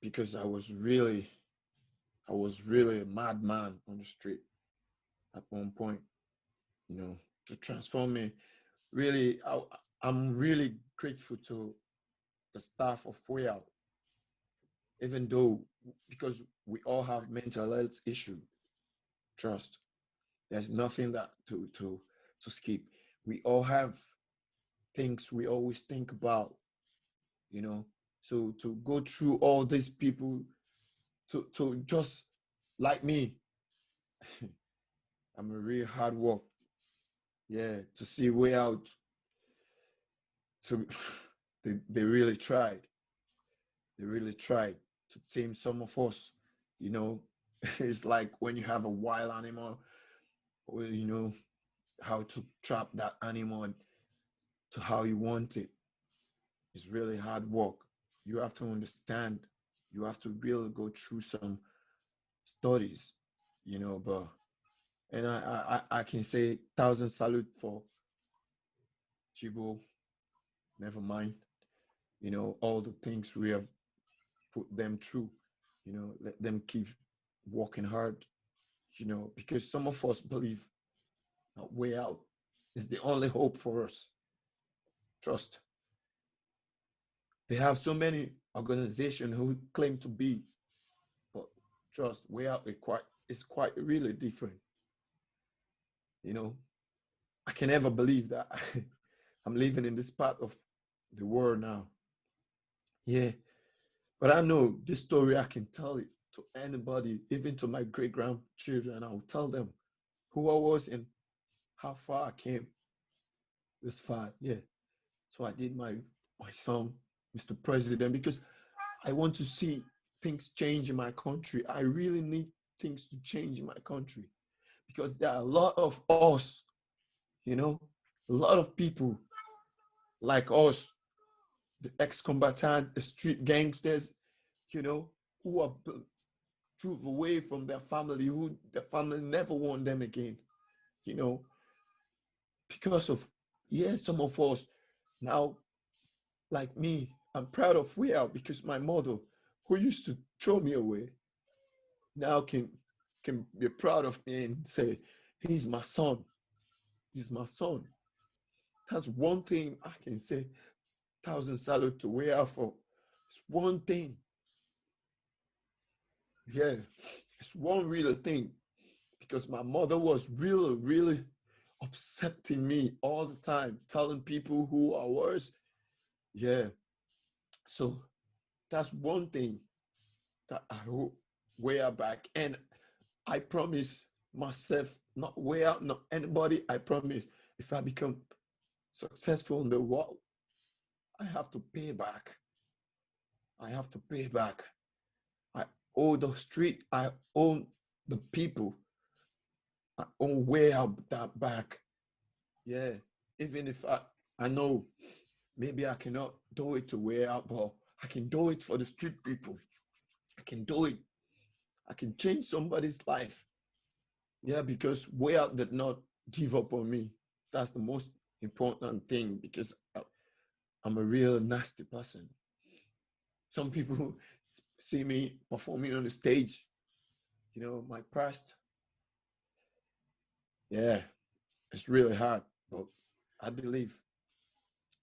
because I was really a madman on the street at one point. You know, to transform me. Really, I'm really grateful to the staff of WAYout, even though because we all have mental health issue. Trust. There's nothing that to skip. We all have things we always think about, you know. So to go through all these people to just like me, I'm a real hard work. Yeah, to see WAYout. To they really tried. They really tried to tame some of us. You know, it's like when you have a wild animal, or you know how to trap that animal to how you want it. It's really hard work. You have to understand. You have to really go through some studies, you know. But and I can say thousand salute for Chibo. Never mind. You know all the things we have put them through. You know, let them keep working hard. You know, because some of us believe a WAYout is the only hope for us. Trust. They have so many organizations who claim to be, but Trust, WAYout is quite really different. You know, I can never believe that I'm living in this part of the world now. Yeah, but I know this story, I can tell it to anybody, even to my great grandchildren. I'll tell them who I was and how far I came this far. Yeah. So I did my song, Mr. President, because I want to see things change in my country. I really need things to change in my country because there are a lot of us, you know, a lot of people like us, the ex-combatant, the street gangsters, you know, who have drove away from their family, who their family never want them again, you know, because of, yeah, some of us now, like me, I'm proud of WAYout because my mother, who used to throw me away, now can be proud of me and say, he's my son. He's my son. That's one thing I can say. 1,000 salute to WAYout for. It's one thing. Yeah, it's one real thing because my mother was really upsetting me all the time, telling people who I was. Yeah, so that's one thing that I hope WAYout back. And I promise myself, not WAYout, not anybody, I promise if I become successful in the world, I have to pay back. I have to pay back. I owe the street, I owe the people, I owe WAYout that back. Yeah, even if I know maybe I cannot do it to WAYout, but I can do it for the street people. I can do it. I can change somebody's life. Yeah, because WAYout did not give up on me. That's the most important thing because I'm a real nasty person. Some people see me performing on the stage, you know, my past. Yeah, it's really hard, but I believe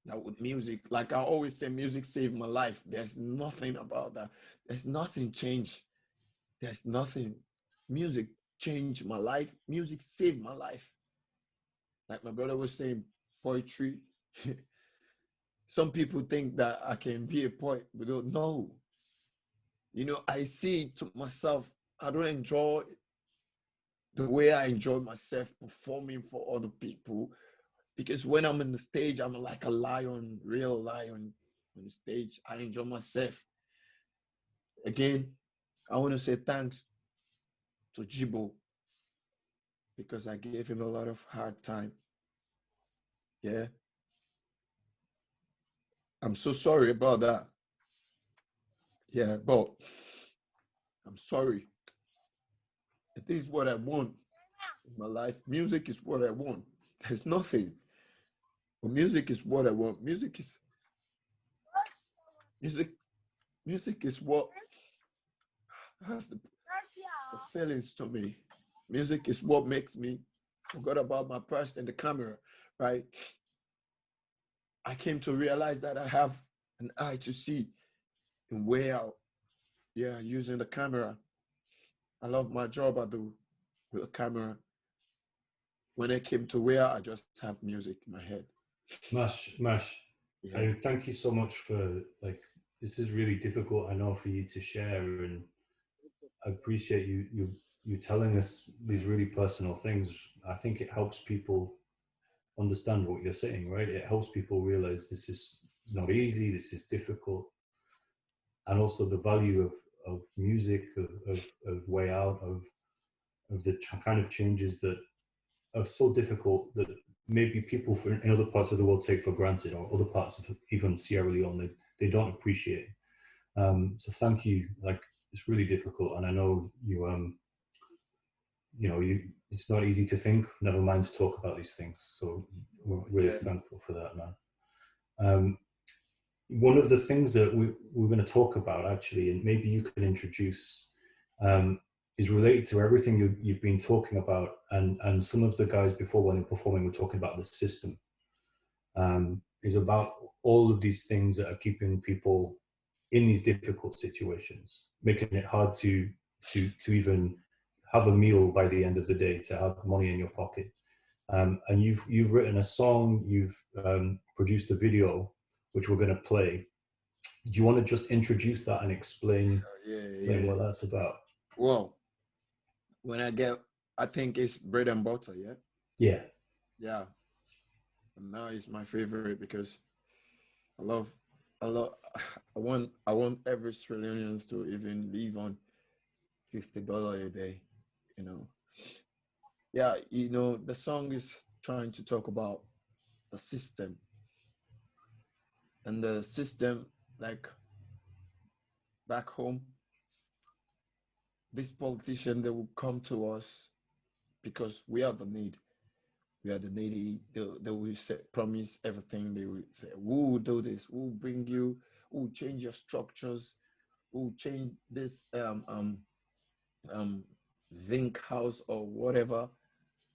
that with music, like I always say, music saved my life. There's nothing about that. There's nothing changed. There's nothing. Music changed my life. Music saved my life. Like my brother was saying, poetry. Some people think that I can be a poet, but don't know. You know, I see to myself, I don't enjoy the way I enjoy myself performing for other people. Because when I'm on the stage, I'm like a lion, real lion on the stage. I enjoy myself. Again, I want to say thanks to Jibo because I gave him a lot of hard time. Yeah. I'm so sorry about that. Yeah, but I'm sorry. It is what I want in my life. Music is what I want. There's nothing. But music is what I want. Music is what has the feelings to me. Music is what makes me forget about my past and the camera, right? I came to realize that I have an eye to see and WAYout. Yeah, using the camera. I love my job I do with a camera. When I came to WAYout, I just have music in my head.
Mash,
Yeah.
thank you so much for, like, this is really difficult, I know, for you to share, and I appreciate you telling us these really personal things. I think it helps people understand what you're saying, right? It helps people realize this is not easy, this is difficult, and also the value of music, of WAYout, of the kind of changes that are so difficult that maybe people in other parts of the world take for granted, or other parts of even Sierra Leone, they don't appreciate. So thank you. Like, it's really difficult, and I know it's not easy to think, never mind to talk about these things. So we're really thankful for that, man. One of the things that we're going to talk about, actually, and maybe you can introduce, is related to everything you've been talking about, and some of the guys before, when they're performing, were talking about the system. Is about all of these things that are keeping people in these difficult situations, making it hard to to even have a meal by the end of the day, to have money in your pocket. And you've written a song, you've produced a video, which we're going to play. Do you want to just introduce that and explain what that's about?
Well, I think it's bread and butter, yeah?
Yeah.
Yeah. And now it's my favorite because I want every Australian to even live on $50 a day, you know. Yeah, you know, the song is trying to talk about the system. And the system, like back home, this politician, they will come to us because we are the need. We are the needy. They will say, promise everything. They will say, "We will do this. We will bring you. We will change your structures. We will change this zinc house or whatever.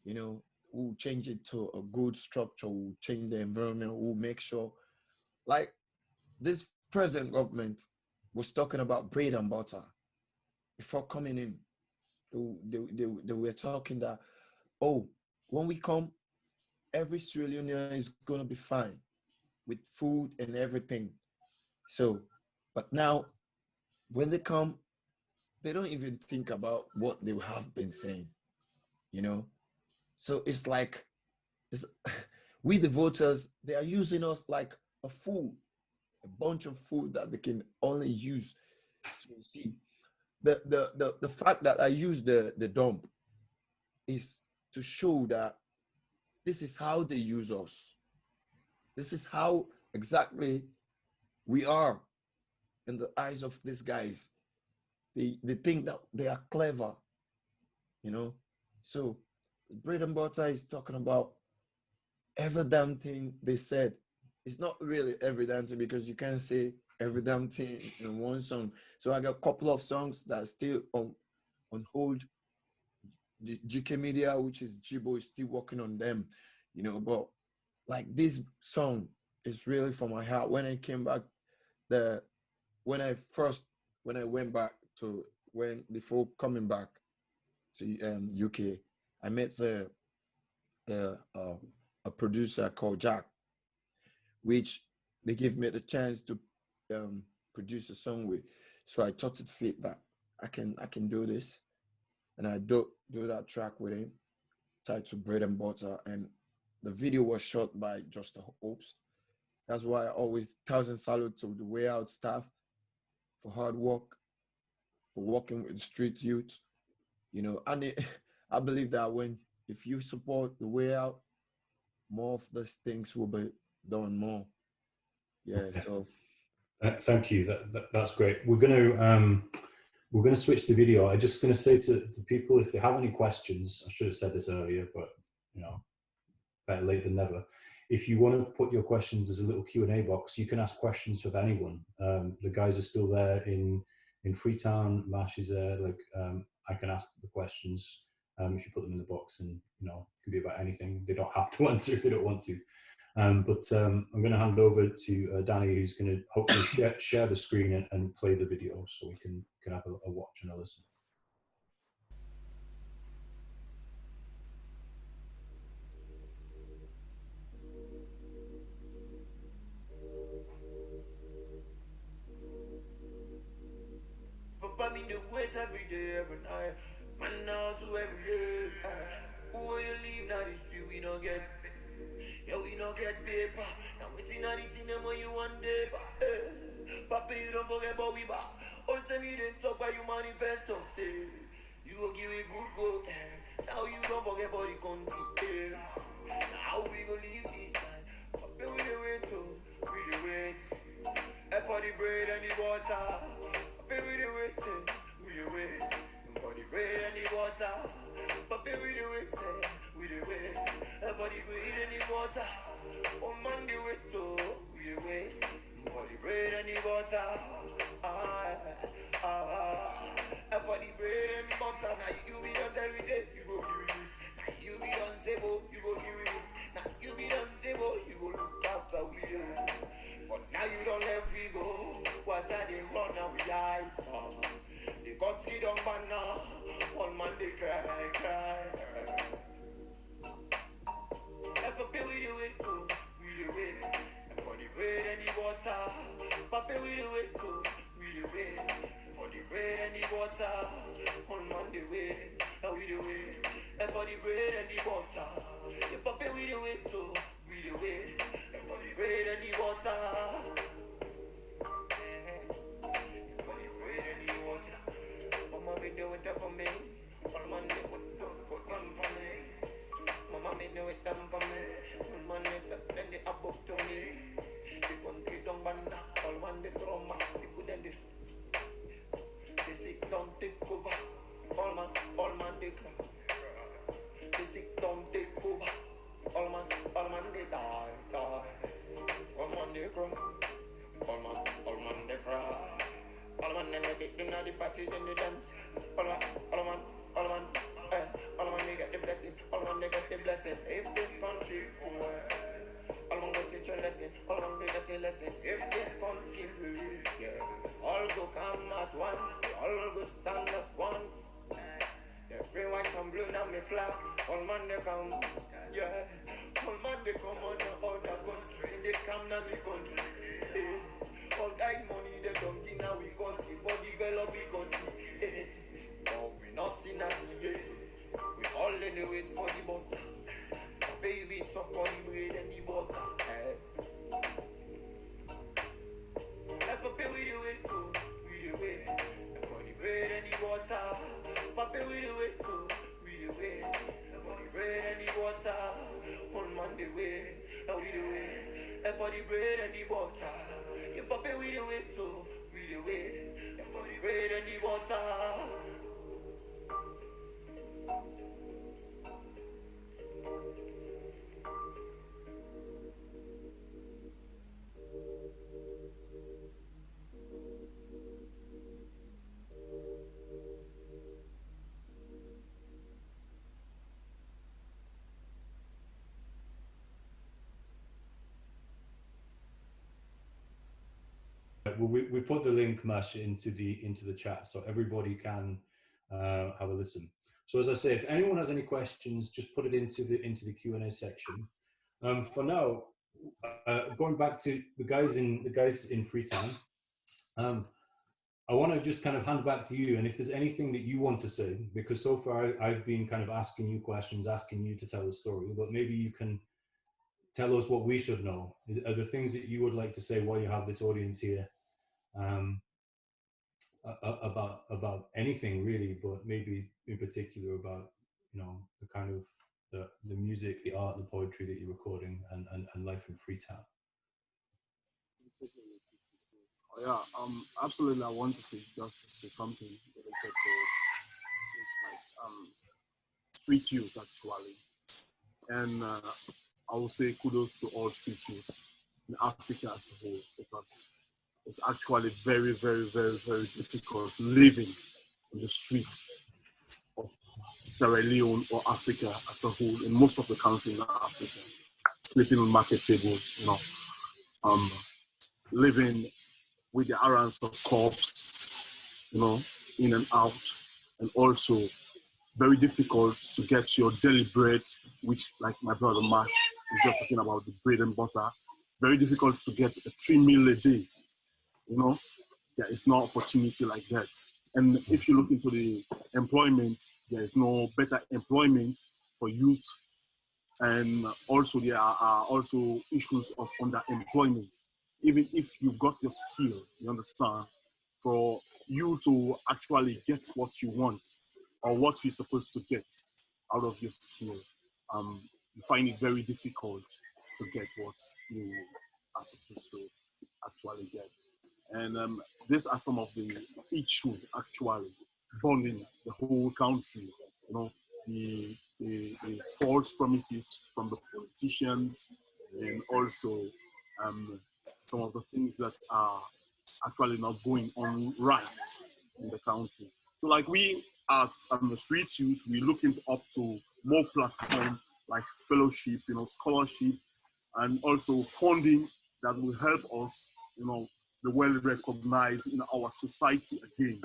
You know, we will change it to a good structure. We will change the environment. We will make sure." Like this present government was talking about bread and butter before coming in. They were talking that, oh, when we come, every Australian is going to be fine with food and everything. So, but now when they come, they don't even think about what they have been saying, you know? So it's like, we the voters, they are using us like a fool, a bunch of food that they can only use to see. The fact that I use the dump is to show that this is how they use us. This is how exactly we are in the eyes of these guys. They think that they are clever, you know. So bread and butter is talking about every damn thing they said. It's not really every damn thing because you can't say every damn thing in one song. So I got a couple of songs that are still on hold. The GK Media, which is Jibo, is still working on them, you know. But like this song is really from my heart. When I came back, when I went back to before coming back to UK, I met a producer called Jack, which they gave me the chance to produce a song with. So I thought it fit that I can do this, and I do that track with him, titled Bread and Butter, and the video was shot by Just Hopes. That's why I always thousand salute to the WAYout staff for hard work, for working with the street youth, you know. And I believe that if you support the WAYout, more of these things will be done more. Yeah. So.
Thank you. That's great. We're going to switch the video. I'm just going to say to people, if they have any questions, I should have said this earlier, but you know, better late than never. If you want to put your questions as a little Q&A box, you can ask questions of anyone. The guys are still there in Freetown. Mash is there. Like, I can ask the questions if you put them in the box, and you know, it could be about anything. They don't have to answer if they don't want to. But I'm going to hand over to Danny, who's going to hopefully share the screen and play the video, so we can have a watch and a listen.
Papa me the wait every day, every night. Man now so every day. Who will you leave now? This year we don't get. Yeah, we don't get paper. Now waiting on the thing them when you one day. Papa, you don't forget about we back. All time you didn't talk about you manifesto. Say you will give it good go. Now you don't forget about the country. Now we gonna leave this time. Papa, we the wait too. We the wait. For the bread and the water. Papa, we the wait. We the wait. For the bread and the water. Papa, we the wait. We the wait. For the bread and the water. Oh man, the wait too. We the wait. For the bread and the butter. For the bread and butter. Now you be done every day. You go give me this. Now you be done Zebo. You go give me this. Now you be done Zebo. You go look after we. But now you don't let me go. What are they run and we hide? the guts get on banana. All man they cry. Papi we do it too, we do it. And for the bread and the water, Papi we do it too, we do it. For the bread and the water, all man the way, and we do it. And for the bread and the water, yeah, Papi we do it too, we do it. And for the bread and the water, yeah. For the bread and the water, Mama be do it for me, all man they put gun for me. Mama made no it done for me. One man made that, then they above to me. The country don't banda, all man they trauma. People then this. They sick don't take over. All man they cry. They sick don't take over. All man they die. All man they cry. All man they cry. All man then they do not the party, then they dance. All man. All man they get the blessing, all man they get the blessing. If this country poor, all man go teach a lesson, all man they get a lesson. If this country poor, yeah, all go come as one, all go stand as one. Every white and blue now me flag, all man they come, yeah. All man they come on the other country, they come now we country. Yeah. All that money they don't give now we country, for develop we country. Yeah. But we not see nothing yet. We all in the wait for the butter. Baby, talk for the bread and the butter. Like Papi, we do it too. We do it. For the bread and the water. Papi, we do it too. We do it. For the bread and the water. One man the way. And we do it. And for the bread and the water. Yeah, Papi, we do it too. We do it. And for the bread and the water.
Well, we put the link, Mash, into the chat so everybody can have a listen. So as I say, if anyone has any questions, just put it into the Q&A section. For now, going back to the guys in Freetown, I want to just kind of hand back to you, and if there's anything that you want to say, because so far I've been kind of asking you questions, asking you to tell a story, but maybe you can tell us what we should know. Are there things that you would like to say while you have this audience here? About anything really, but maybe in particular about, you know, the kind of the music, the art, the poetry that you're recording, and life in Freetown.
Yeah, absolutely. I want to say something related to street youth actually, and I will say kudos to all street youth in Africa as a whole, because it's actually very, very, very, very difficult living on the street of Sierra Leone or Africa as a whole, in most of the country in Africa, sleeping on market tables, you know, living with the errands of cops, you know, in and out, and also very difficult to get your daily bread, which, like my brother Mash was just talking about, the bread and butter. Very difficult to get a 3 meal a day. You know, there is no opportunity like that. And if you look into the employment, there is no better employment for youth. And also there are also issues of underemployment. Even if you've got your skill, you understand, for you to actually get what you want or what you're supposed to get out of your skill, you find it very difficult to get what you are supposed to actually get. And these are some of the issues actually bonding the whole country. You know, the false promises from the politicians, and also some of the things that are actually not going on right in the country. So like we as street youth, we're looking up to more platform like fellowship, you know, scholarship, and also funding that will help us, you know, be well recognized in our society again.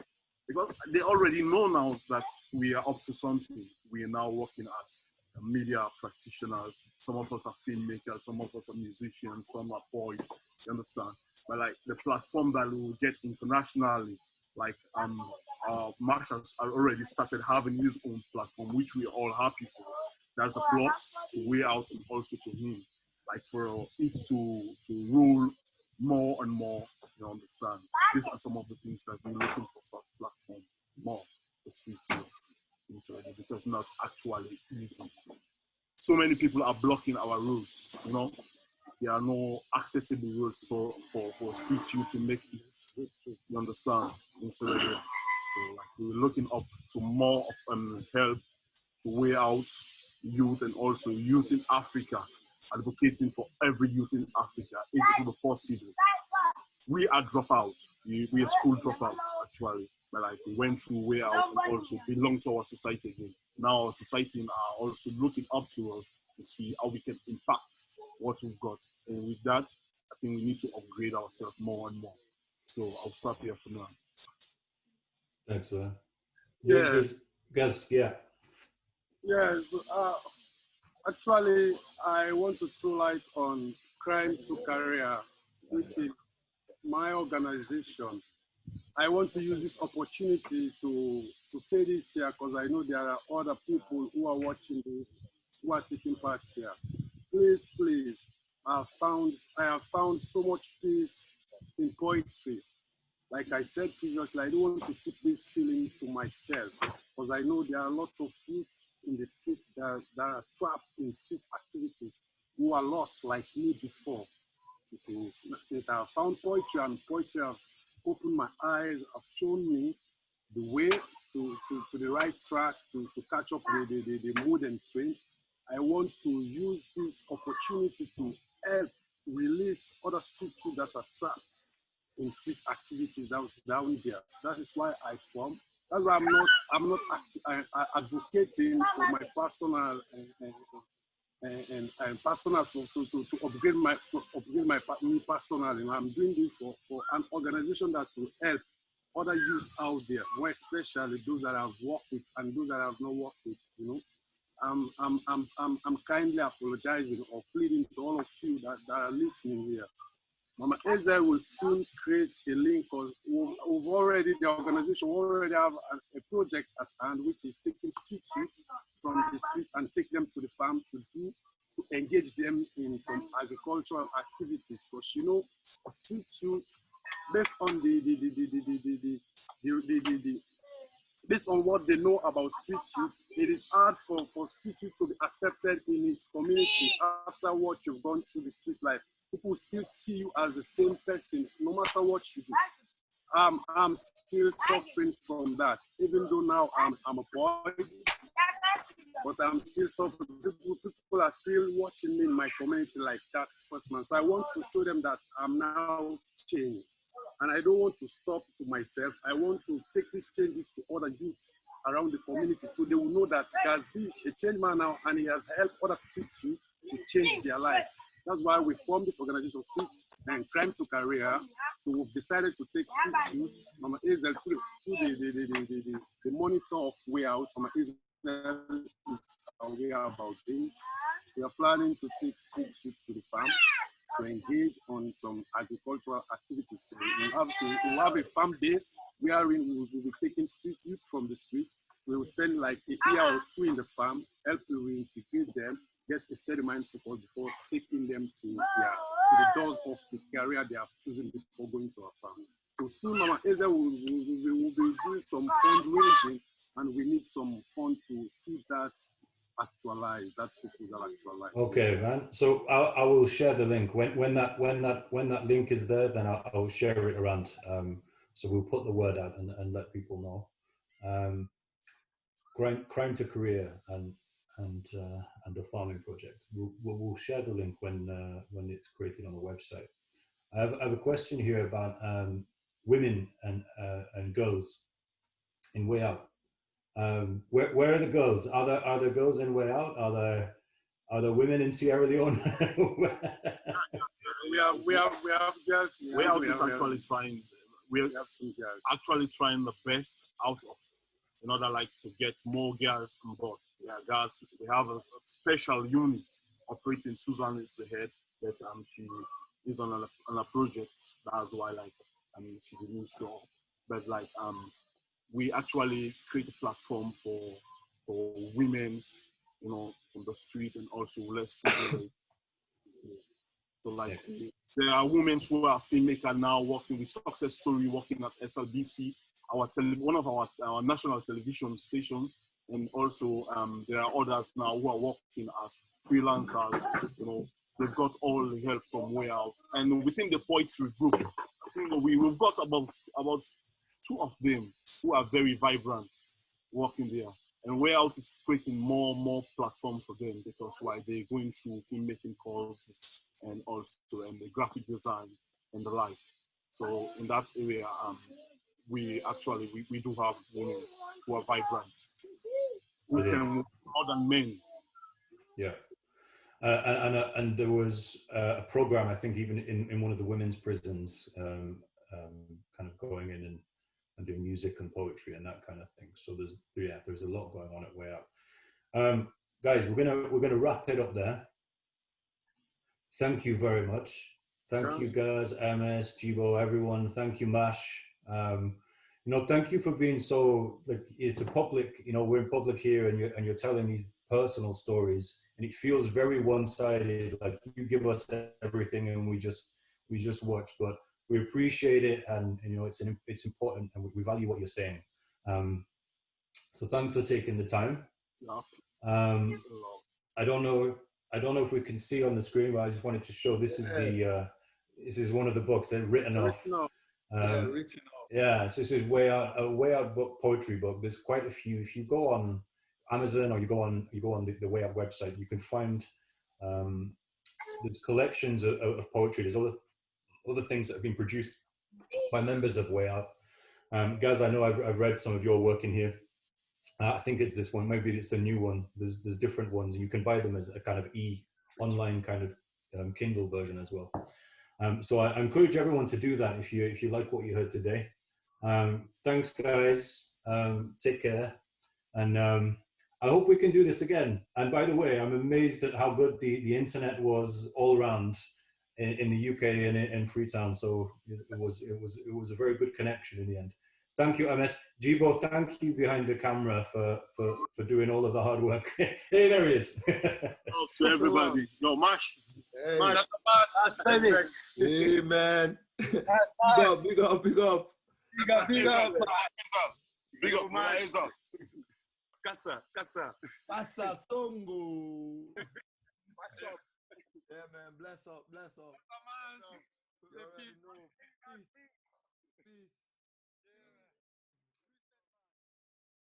because they already know now that we are up to something. We are now working as media practitioners. Some of us are filmmakers, some of us are musicians, some are poets, you understand? But like the platform that we will get internationally, like Max has already started having his own platform, which we are all happy for. That's a plus to WAYout and also to him. Like for it to rule more and more, you understand? These are some of the things that we're looking for such platform more, the street youth, because not actually easy. So many people are blocking our roads, you know? There are no accessible roads for street youth to make it, you understand? So like we're looking up to more help to WAYout youth and also youth in Africa, advocating for every youth in Africa, if it will be possible. We are dropouts. We are school dropouts, actually. But like we went through WAYout and also belong to our society again. Now our society are also looking up to us to see how we can impact what we've got. And with that, I think we need to upgrade ourselves more and more. So I'll stop here for now.
Thanks, man.
Yeah.
Guys, yeah.
Yes. Actually, I want to throw light on Crime to Career, which is my organization. I want to use this opportunity to say this here because I know there are other people who are watching this, who are taking part here. Please, please, I have found so much peace in poetry. Like I said previously, I don't want to keep this feeling to myself because I know there are lots of youth in the street that are trapped in street activities who are lost like me before. Since I have found poetry and poetry have opened my eyes, have shown me the way to the right track to catch up with the mood and trend, I want to use this opportunity to help release other street youth that are trapped in street activities down there. That is why I formed. That's why I'm not advocating for my personal and personal to upgrade me personally. And I'm doing this for an organization that will help other youth out there, more especially those that I've worked with and those that I have not worked with. You know, I'm kindly apologizing or pleading to all of you that are listening here. Mama Eze will soon create a link because the organization already have a project at hand, which is taking street youth from the street and take them to the farm to engage them in some agricultural activities. Because you know, street youth, based on based on what they know about street youth, it is hard for street youth to be accepted in his community after what you've gone through the street life. People still see you as the same person, no matter what you do. I'm still suffering from that, even though now I'm a poet, but I'm still suffering. People are still watching me in my community like that first man. So I want to show them that I'm now changed. And I don't want to stop to myself. I want to take these changes to other youths around the community so they will know that Gazbee is a change man now and he has helped other street youth to change their life. That's why we formed this organization, Streets and Crime to Career. So we've decided to take street youth, Mama Hazel, to the monitor of WAYout. Mama Hazel is aware about this. We are planning to take street youth to the farm to engage on some agricultural activities. So we'll have a farm base where we will be taking street youth from the street. We will spend like a year or two in the farm, help to reintegrate them, get a steady mind focus before taking them to the doors of the career they have chosen before going to our farm. So soon, Mama Eze will be doing some fundraising, and we need some fund to see that actualize, that proposal actualize.
Okay, man. So I will share the link when that link is there. Then I will share it around. So we'll put the word out and let people know. Crime to Career and the farming project. We'll share the link when it's created on the website. I have a question here about women and girls in WAYout. Where are the girls? Are there girls in WAYout? Are there women in Sierra Leone?
we have girls.
WAYout is actually trying. we're actually trying the best out of in order like to get more girls on board. Yeah, girls, we have a special unit operating. Susan is the head, that she is on a project. That's why like she didn't show up. But like we actually create a platform for women's, you know, on the street and also less privileged. So like there are women who are filmmakers now working with Success Story, working at SLBC, one of our national television stations, and also there are others now who are working as freelancers. You know, they've got all the help from WAYout, and within the poetry group, I think we've got about 2 of them who are very vibrant working there. And WAYout is creating more platform for them because while they're going through filmmaking courses and also the graphic design and the like. So in that area, we do have women who are vibrant, who can work more than men.
Yeah. And there was a program, I think, even in one of the women's prisons, kind of going in and doing music and poetry and that kind of thing. So there's a lot going on at WAYout. Guys, we're gonna wrap it up there. Thank you very much. Thank you, Gaz, MS, Jibo, everyone. Thank you, Mash. You know, thank you for being so, like, it's a public, you know, we're in public here and you're telling these personal stories and it feels very one-sided, like you give us everything and we just watch, but we appreciate it and you know, it's important and we value what you're saying. So thanks for taking the time. I don't know if we can see on the screen, but I just wanted to show this is this is one of the books that written off. Yeah, so this is WAYout book, poetry book. There's quite a few. If you go on Amazon or you go on the WAYout website, you can find there's collections of poetry. There's other things that have been produced by members of WAYout. Gaz, I know I've read some of your work in here. I think it's this one. Maybe it's the new one. There's different ones. You can buy them as a kind of online kind of Kindle version as well. So I encourage everyone to do that if you like what you heard today. Thanks, guys. Take care, and I hope we can do this again. And by the way, I'm amazed at how good the internet was all around in the UK and in Freetown. So it was a very good connection in the end. Thank you, MS. Jibo, thank you behind the camera for doing all of the hard work. Hey, there he is.
Love to everybody. Yo, Mash.
Hey,
Mash, baby.
Hey, man. Big up.
Big up. Big up, man. Hands up. Casa
Songo. Yeah, man. Bless up.